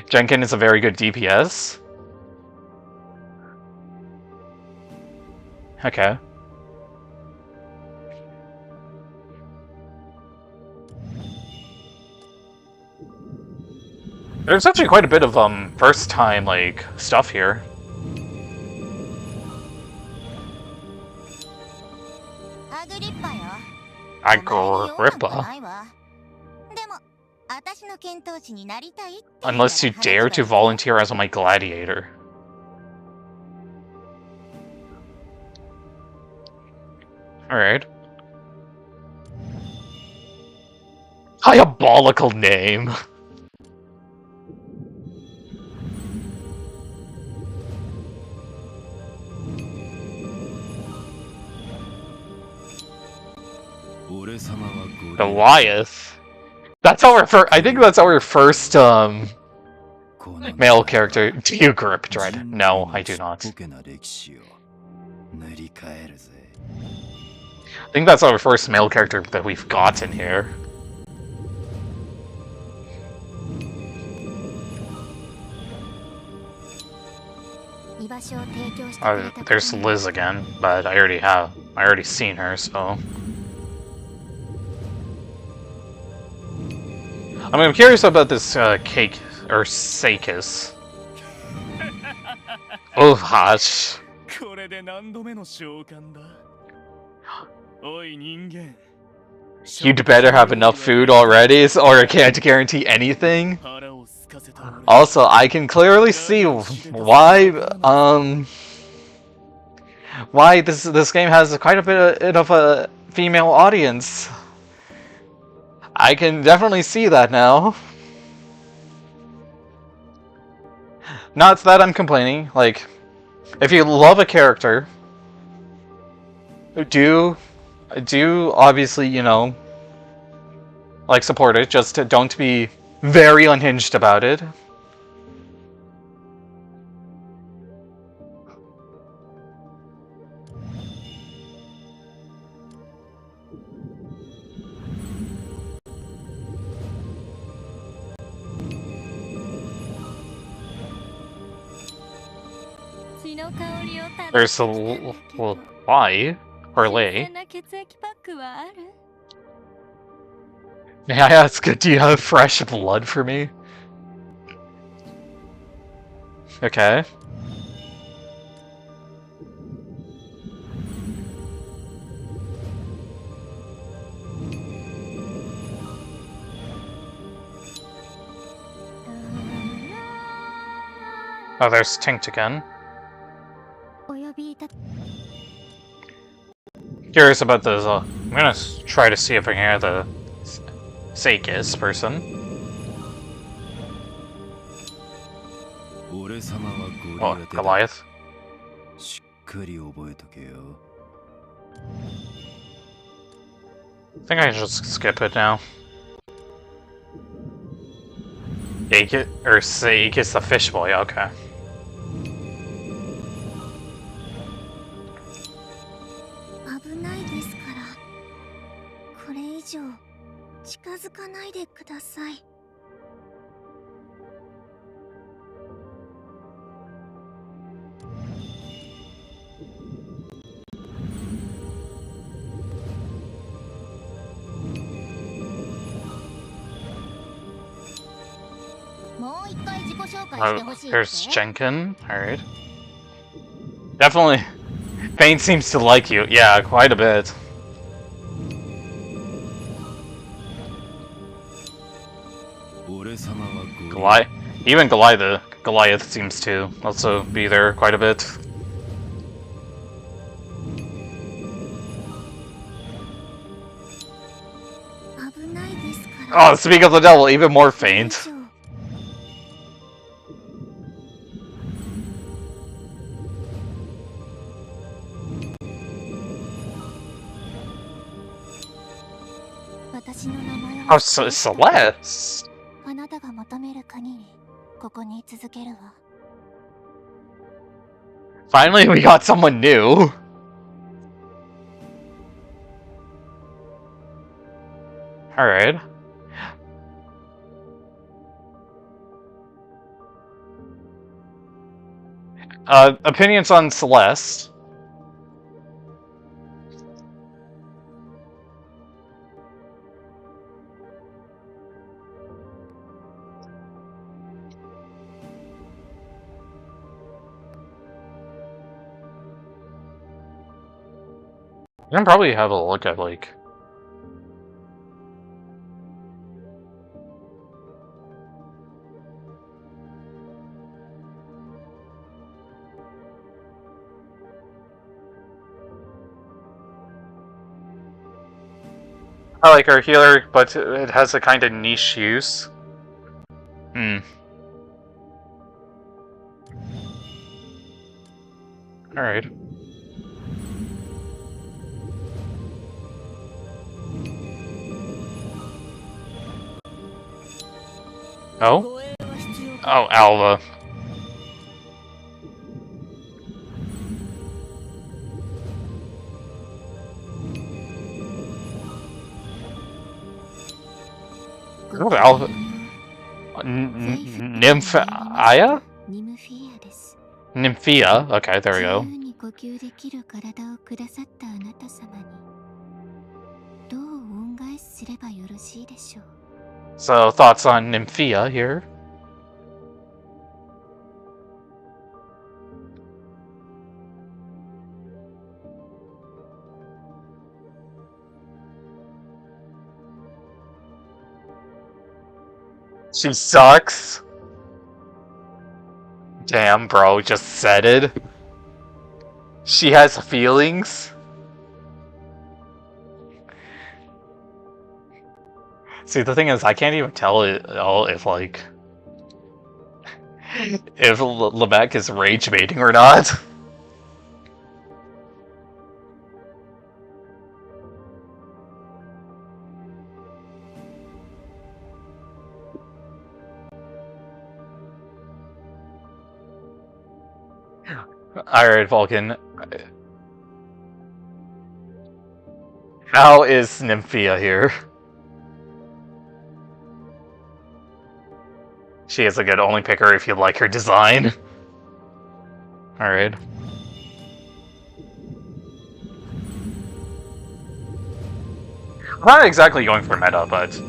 Jenkin is a very good DPS. Okay. There's actually quite a bit of first time like stuff here. Agrippa. Unless you dare to volunteer as my gladiator. Alright. Diabolical name. Goliath. That's our first. I think that's our first male character. Do you grip Dread? No, I do not. I think that's our first male character that we've gotten here. There's Liz again, but I already seen her, so. I mean, I'm curious about this cake or Sakis. Oh, gosh. You'd better have enough food already, or I can't guarantee anything. Also, I can clearly see why this game has quite a bit of a female audience. I can definitely see that now. Not that I'm complaining. Like, if you love a character, do obviously, you know, like, support it. Just don't be very unhinged about it. There's a why or lay. May I ask, do you have fresh blood for me? Okay. Oh, there's Tinkt again. お呼びいた Curious about this. I'm gonna try to see if I can hear the Seikis person. 俺様はゴリ Oh, ラテだ Goliath. しっかり覚えとけよ I think I can just skip it now. Seikis, or Seikis the fish boy, okay. 危ないですからこれ以上近づかないでください Oh, here's Jenkin. Alright. Definitely. Pain seems to like you. Yeah, quite a bit. Goliath. Even Goliath seems to also be there quite a bit. Oh, speak of the devil, even more faint. Oh, so Celeste. あなたが求める限りここに続けるわ Finally, we got someone new. Alright. Opinions on Celeste? You can probably have a look at, like... I like her healer, but it has a kind of niche use. Hmm. Alright. Oh? Oh, Alva. Oh, Alva. Nymphia? Nymphia? Okay, there we go. 呼吸できる体をくださったあなた様にどう恩返しすればよろしいでしょう So, thoughts on Nymphia here? She sucks? Damn, bro, just said it. She has feelings? See, the thing is, I can't even tell it all if, like... if Lamech is rage baiting or not. Alright, Vulcan. How is Nymphia here? She is a good only picker if you like her design. Alright. I'm not exactly going for meta, but...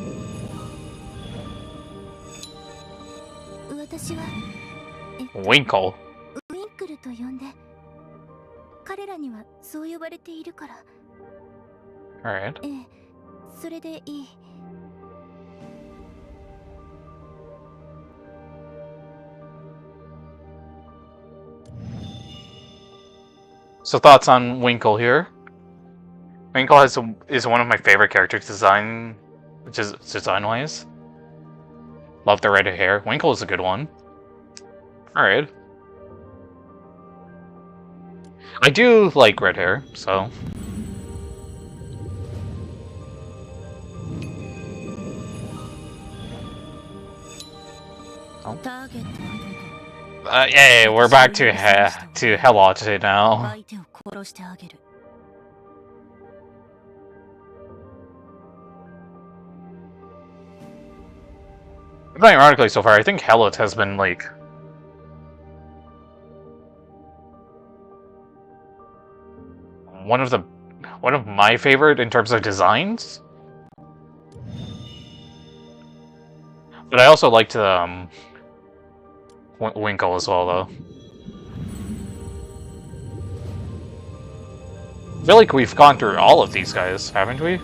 Winkle. ウィンクルと呼んで彼らにはそう呼ばれているから Alright. ええそれでいい I So thoughts on Winkle here? Winkle is one of my favorite character design, design-wise. Love the red hair. Winkle is a good one. Alright. I do like red hair, so... Oh. Yay, we're back to Helot now. But ironically, so far, I think Helot has been, like... one of my favorite in terms of designs. But I also liked, Winkle as well, though. I feel like we've gone through all of these guys, haven't we?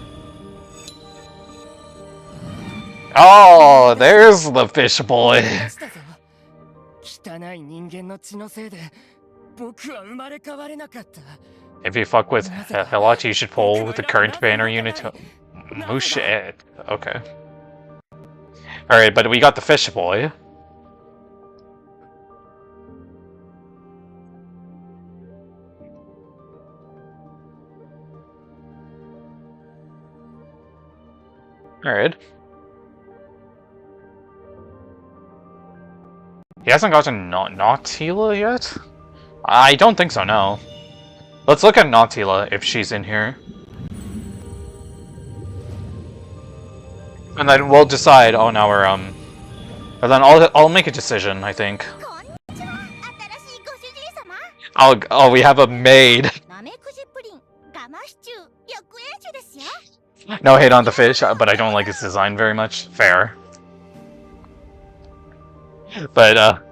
Oh, there's the fish boy. If you fuck with Helot, you should pull the current banner unit to... Moosh. Okay. Alright, but we got the fish boy. Alright. He hasn't gotten Nautila yet? I don't think so, no. Let's look at Nautila if she's in here. And then we'll decide on our, and then I'll make a decision, I think. Oh, we have a maid. No hate on the fish, but I don't like its design very much. Fair. But,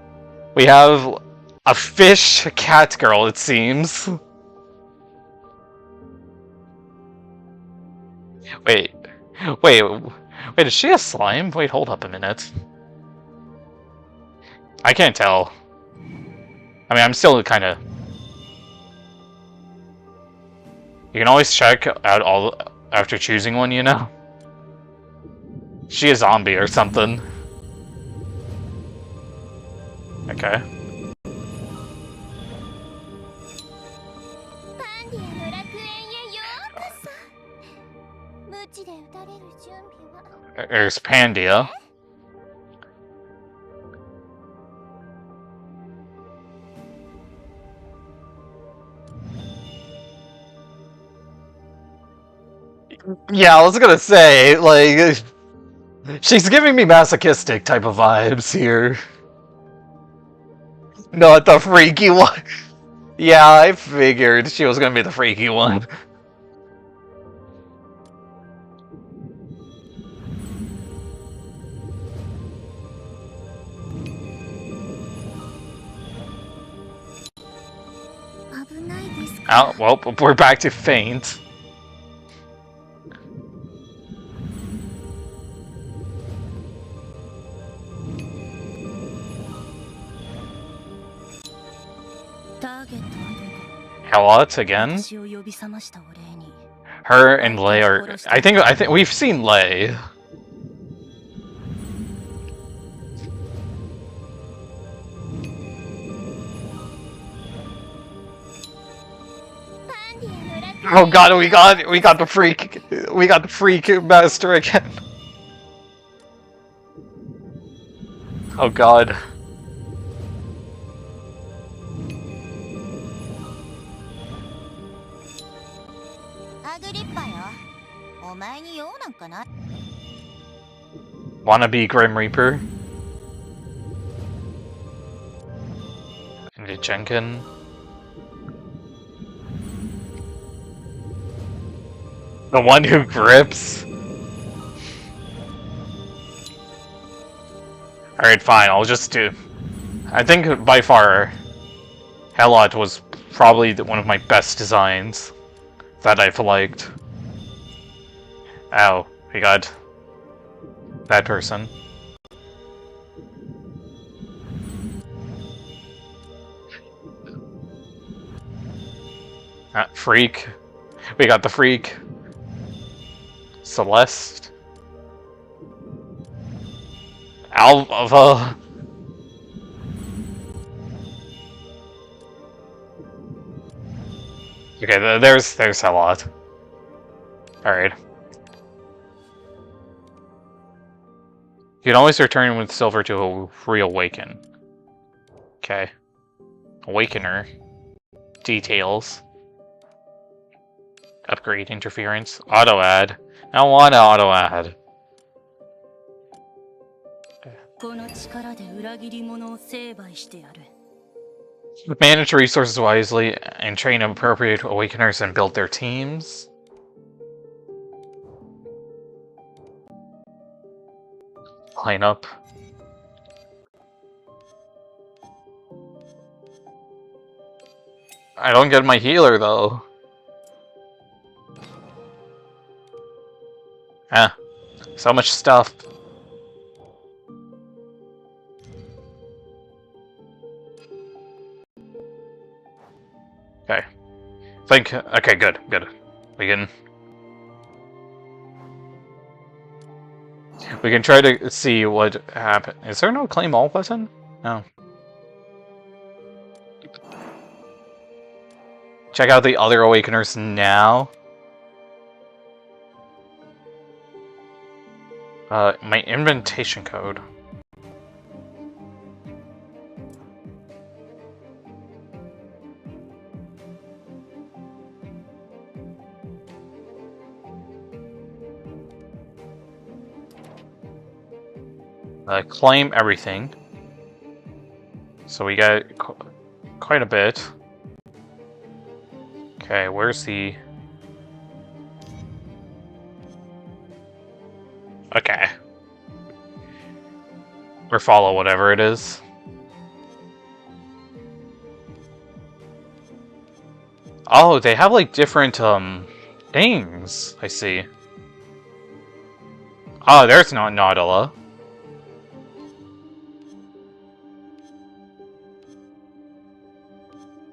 we have a fish cat girl, it seems. Wait, is she a slime? Wait, hold up a minute. I can't tell. I mean, I'm still kinda... You can always check out all after choosing one, you know? She a zombie or something. Okay. There's Pandia. Yeah, I was gonna say, like, she's giving me masochistic type of vibes here. Not the freaky one. Yeah, I figured she was gonna be the freaky one. Oh, well, we're back to faint. Helot again. Her and Lei are... I think we've seen Lei. Oh god, we got the freak master again. Oh god. Wanna be Grim Reaper? And Jenkin. The one who grips? Alright, fine, I'll just do... I think by far, Helot was probably one of my best designs that I've liked. Ow, we got that person. Freak. We got the Freak. Celeste. Alva. Okay, there's a lot. Alright. You can always return with silver to reawaken. Okay. Awakener. Details. Upgrade interference. Auto add. I don't want to auto add. Manage resources wisely and train appropriate awakeners and build their teams. Line up. I don't get my healer though. Ah, so much stuff. Okay. Okay, good. We can try to see what happened. Is there no claim all button? No. Check out the other awakeners now. My invitation code. Claim everything. So we got quite a bit. Okay, where's the... Okay. Or follow whatever it is. Oh, they have like different things. I see. Oh, there's no Naudila.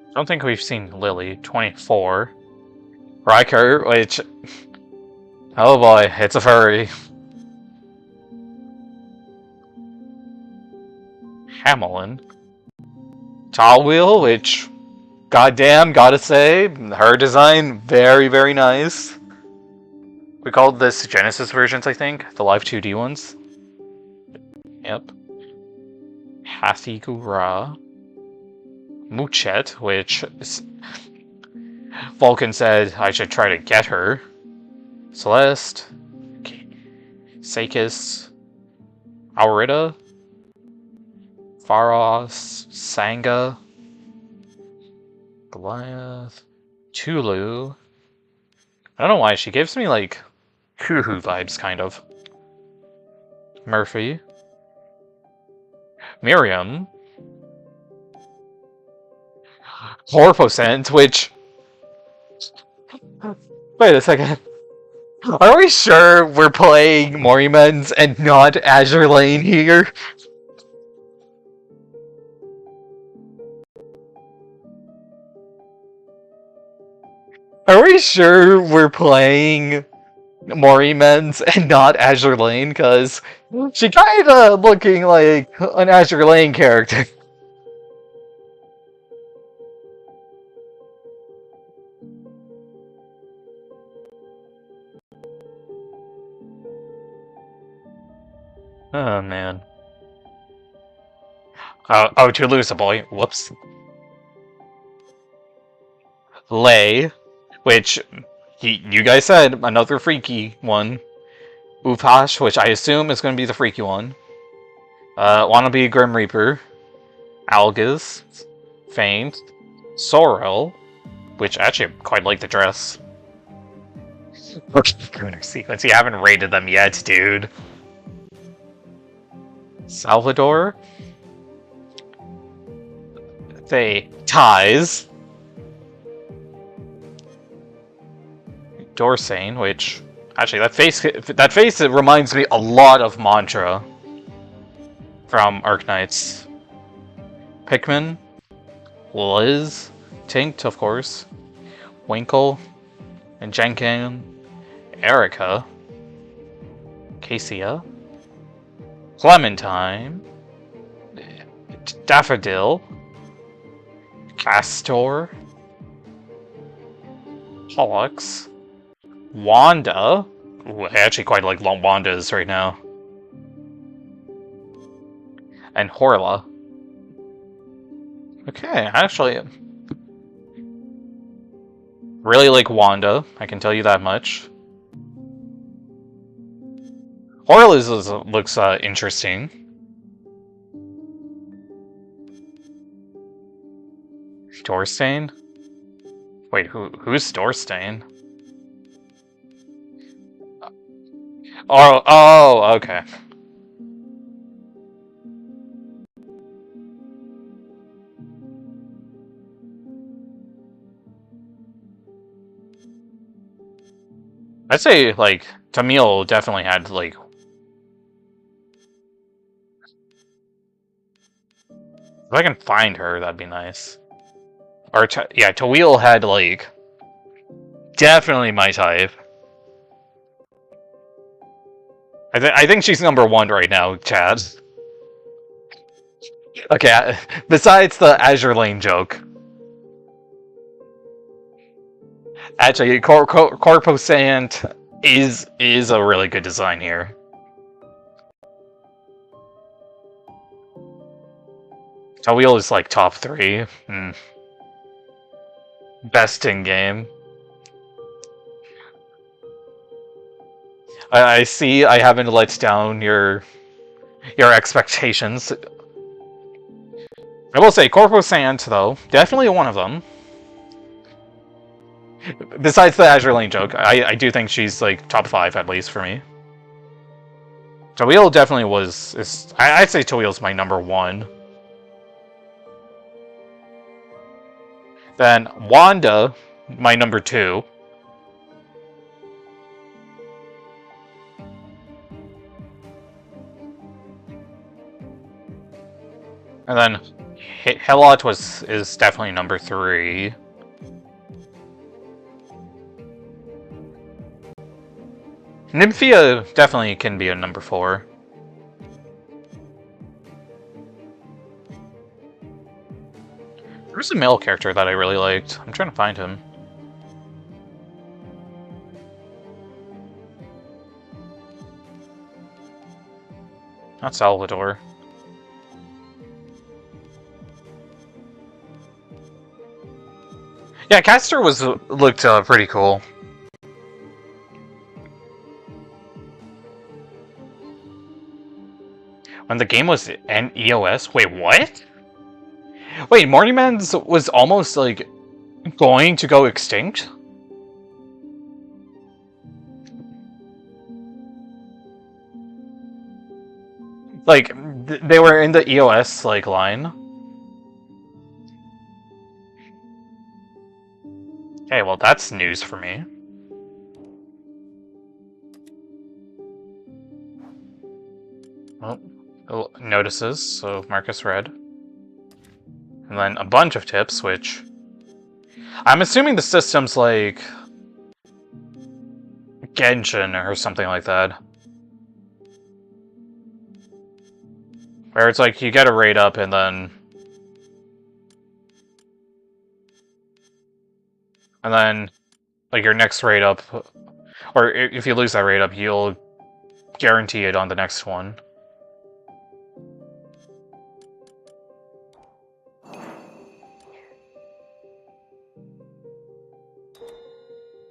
I don't think we've seen Lily. 24. Riker, which... Oh boy, it's a furry. Hamelin. Tallwheel, which... Goddamn, gotta say, her design, very, very nice. We called this Genesis versions, I think. The live 2D ones. Yep. Hathigura. Muchet, which Vulcan said I should try to get her. Celeste. Okay. Sakis. Aurita. Pharos. Sanga. Goliath. Tulu. I don't know why, she gives me like Kuhu vibes, kind of. Murphy. Miriam. 4%, which... Wait a second. Are we sure we're playing Morimens and not Azure Lane here? Are we sure we're playing Morimens and not Azure Lane? Because she kinda looking like an Azure Lane character. Oh, man. Oh, to lose a boy. Whoops. Lay, which you guys said, another freaky one. Upash, which I assume is going to be the freaky one. Wannabe Grim Reaper. Algis. Faint. Sorrel, which actually I quite like the dress. Okay, Gunner Sequence. You haven't rated them yet, dude. Salvador. They ties. Dorsane, which actually that face it reminds me a lot of Mantra from Arknights. Pikmin, Liz, Tinkt, of course. Winkle, and Jenkin, Erica, Cassia, Clementine, Daffodil, Castor, Pollux, Wanda. Ooh, I actually quite like Wanda's right now. And Horla. Okay, actually, really like Wanda, I can tell you that much. Horla looks interesting. Dorstain? Wait, who's Dorstain? Oh, okay. I'd say, like, Tamil definitely had, like... If I can find her, that'd be nice. Or, yeah, Tawil had, like... Definitely my type. I think she's number 1 right now, Chad. Okay, besides the Azure Lane joke. Actually, Corposant is a really good design here. Tawil is like top 3. Best in game. I see I haven't let down your expectations. I will say, Corposant, though, definitely one of them. Besides the Azure Lane joke, I do think she's like top 5 at least for me. Tawil definitely I'd say Tawil's my number 1. Then Wanda, my number 2. And then Helot is definitely number 3. Nymphia definitely can be a number 4. There's a male character that I really liked. I'm trying to find him. Not Salvador. Yeah, Castor looked pretty cool. When the game was an EOS? Wait, what? Wait, Morimens was almost, like, going to go extinct? Like, they were in the EOS, like, line. Okay, well, that's news for me. Well, notices, so Marcus read. And then a bunch of tips, which... I'm assuming the system's like... Genshin or something like that. Where it's like, you get a raid up and then... And then, like, your next raid up... Or if you lose that raid up, you'll guarantee it on the next one.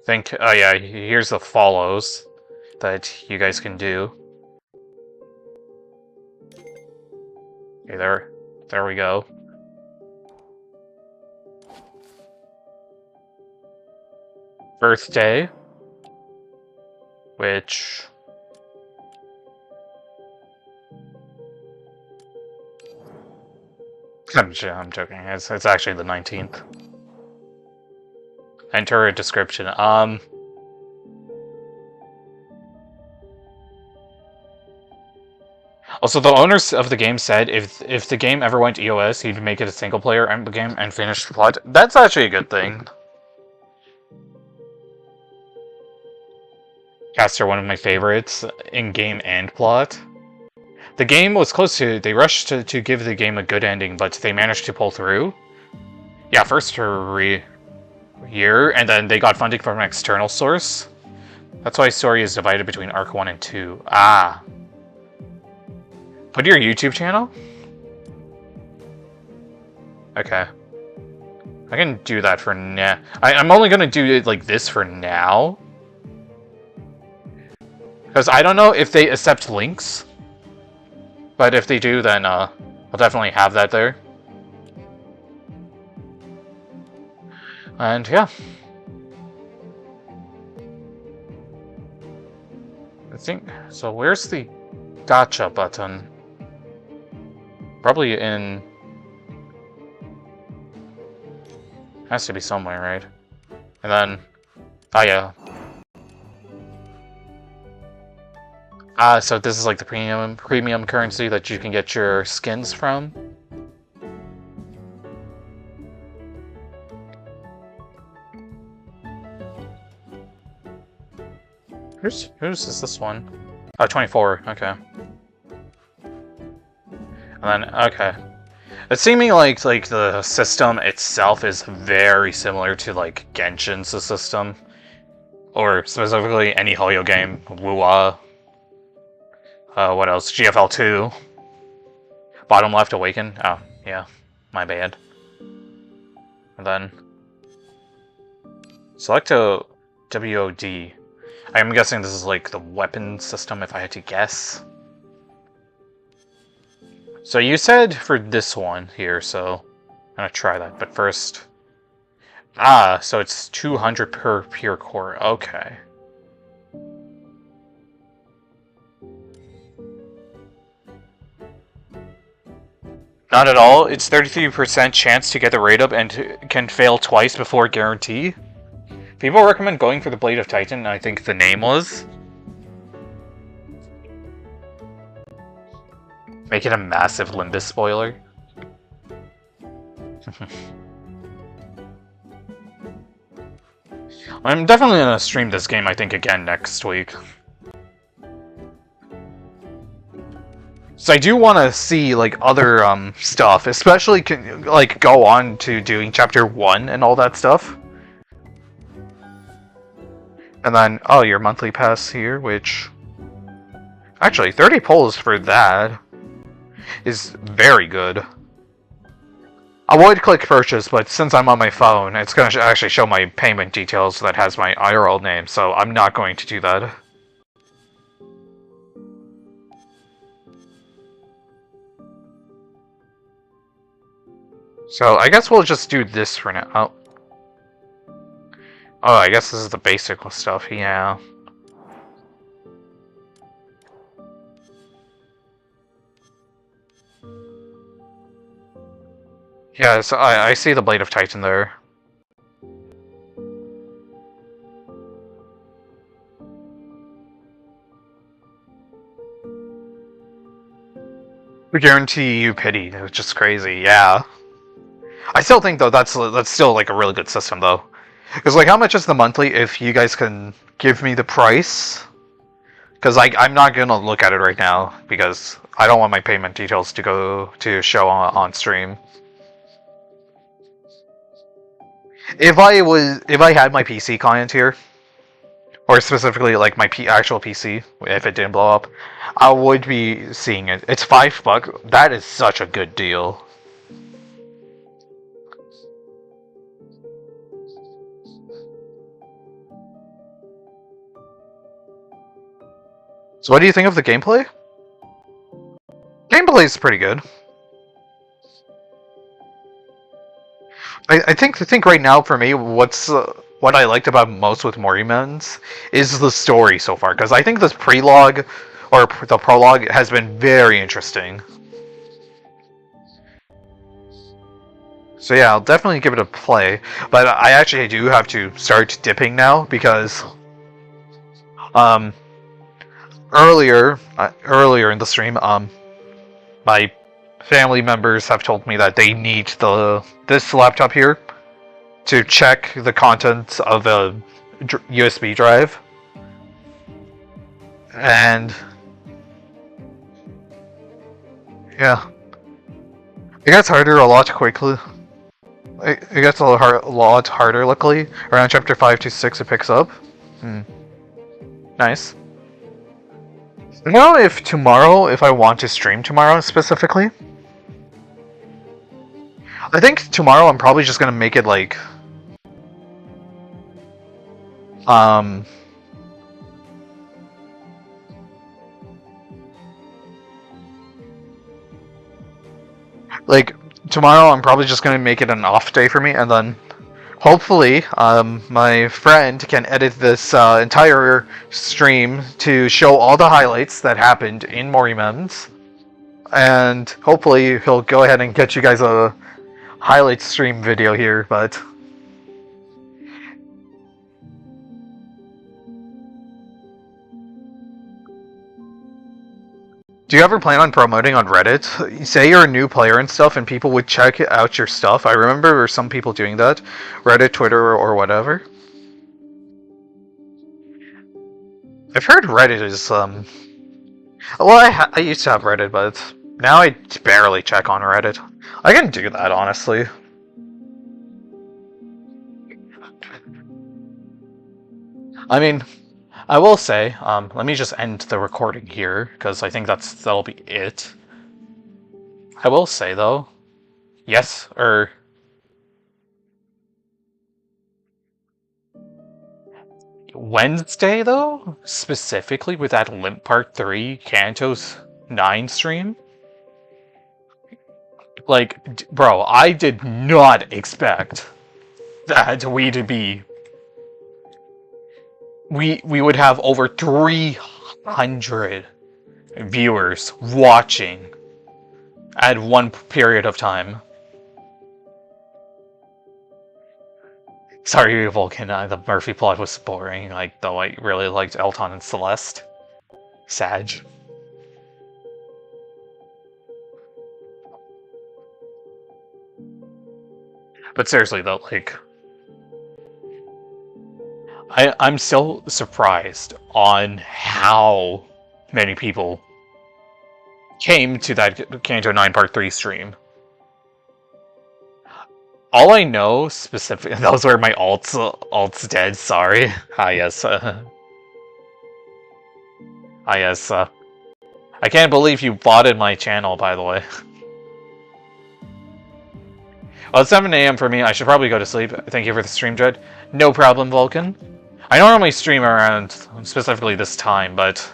Oh yeah, here's the follows that you guys can do. Okay, there we go. Birthday, which... I'm joking, it's actually the 19th. Enter a description. Also, the owners of the game said if the game ever went EOS, he'd make it a single player game and finish the plot. That's actually a good thing. Casts are one of my favorites in game and plot. The game was close to. They rushed to give the game a good ending, but they managed to pull through. Yeah, first year, and then they got funding from an external source. That's why story is divided between Arc 1 and 2. Ah. Put your YouTube channel? Okay. I can do that for now. I'm only gonna do it like this for now. Because I don't know if they accept links. But if they do, then I'll definitely have that there. And yeah. I think, so where's the gotcha button? Probably in... Has to be somewhere, right? And then... Oh yeah. So this is like the premium currency that you can get your skins from. Whose is this one? Oh, 24, okay. And then, okay. It's seeming like the system itself is very similar to like Genshin's system. Or specifically any Hoyo game, Wuwa. What else? GFL2. Bottom left, Awaken. Oh, yeah. My bad. And then... Select a WOD. I'm guessing this is like the weapon system, if I had to guess. So you said for this one here, so... I'm gonna try that, but first... Ah, so it's 200 per pure core. Okay. Not at all. It's 33% chance to get the rate up and can fail twice before guarantee. People recommend going for the Blade of Titan, I think the name was. Make it a massive Limbus spoiler. I'm definitely gonna stream this game, I think, again next week. So I do want to see like other stuff, especially like go on to doing chapter 1 and all that stuff. And then, oh, your monthly pass here, which... Actually, 30 pulls for that is very good. I would click purchase, but since I'm on my phone, it's going to actually show my payment details that has my IRL name, so I'm not going to do that. So, I guess we'll just do this for now. Oh. Oh, I guess this is the basic stuff, yeah. Yeah, so I see the Blade of Titan there. We guarantee you pity, which is crazy, yeah. I still think, though, that's still, like, a really good system, though. Because, like, how much is the monthly if you guys can give me the price? Because I'm not going to look at it right now, because I don't want my payment details to show on stream. If I had my PC client here, or specifically, like, my actual PC, if it didn't blow up, I would be seeing it. It's $5. That is such a good deal. So what do you think of the gameplay? Gameplay is pretty good. I think right now for me, what I liked about most with Morimens is the story so far, because I think this prologue or the prologue has been very interesting. So yeah, I'll definitely give it a play, but I actually do have to start dipping now because earlier in the stream, my family members have told me that they need this laptop here to check the contents of a USB drive. And yeah, it gets harder a lot quickly. It gets a lot harder, luckily. Around chapter 5 to 6 it picks up. Nice. I don't know if I want to stream tomorrow specifically. I think tomorrow I'm probably just gonna make it like... Like, tomorrow I'm probably just gonna make it an off day for me, and then hopefully my friend can edit this entire stream to show all the highlights that happened in Morimens, and hopefully he'll go ahead and get you guys a highlight stream video here, but... Do you ever plan on promoting on Reddit? Say you're a new player and stuff, and people would check out your stuff. I remember there were some people doing that. Reddit, Twitter, or whatever. I've heard Reddit is, well, I used to have Reddit, but now I barely check on Reddit. I can do that, honestly. I mean... I will say, let me just end the recording here, because I think that'll be it. I will say, though, yes, Wednesday, though, specifically with that Limp Part 3 Cantos 9 stream, like, bro, I did not expect that we would have over 300 viewers watching at one period of time. Sorry, Vulcan, the Murphy plot was boring, like, though I really liked Elton and Celeste. Sag. But seriously though, like... I'm still surprised on how many people came to that Canto 9 Part 3 stream. All I know specifically... Those were my alts dead, sorry. Yes. Yes. I can't believe you botted my channel, by the way. Well, it's 7 AM for me. I should probably go to sleep. Thank you for the stream, Dread. No problem, Vulcan. I normally stream around specifically this time, but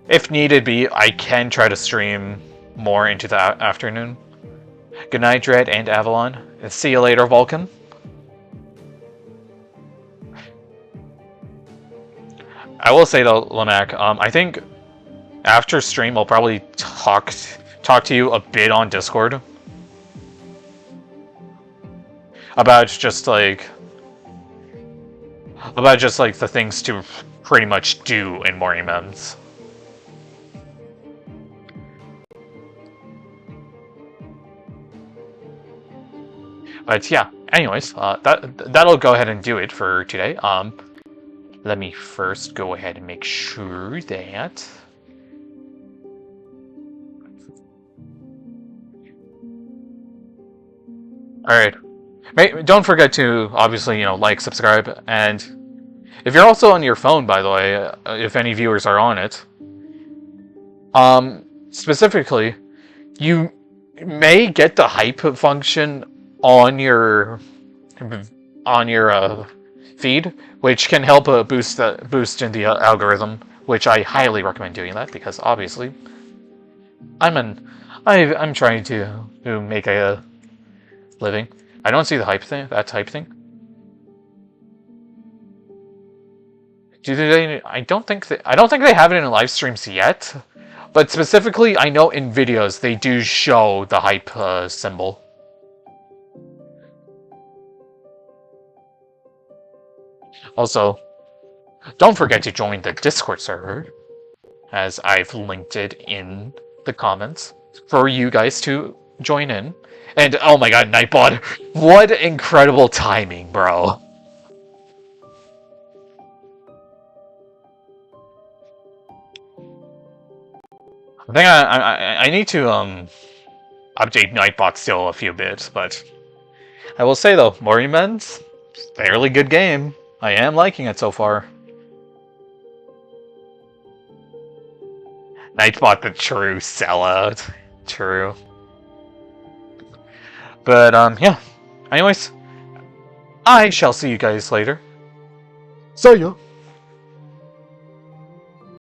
if needed be, I can try to stream more into the afternoon. Good night, Dread and Avalon. See you later, Vulcan. I will say though, Lamac, I think after stream I'll probably talk to you a bit on Discord about just like the things to pretty much do in Morimens. But yeah, anyways, that'll go ahead and do it for today. Let me first go ahead and make sure that... Alright. Don't forget to, obviously, like, subscribe, and if you're also on your phone, by the way, if any viewers are on it, specifically, you may get the hype function on your feed, which can help boost in the algorithm, which I highly recommend doing that, because obviously I'm trying to make a living. I don't see the hype thing, that type thing. Do they? I don't think they have it in live streams yet, but specifically I know in videos they do show the hype symbol. Also, don't forget to join the Discord server, as I've linked it in the comments for you guys to join in. And oh my god, Nightbot, what incredible timing, bro. I think I need to update Nightbot still a few bits, but I will say though, Morimens, fairly good game. I am liking it so far. Nightbot the true sellout. True. But yeah. Anyways, I shall see you guys later. So ya.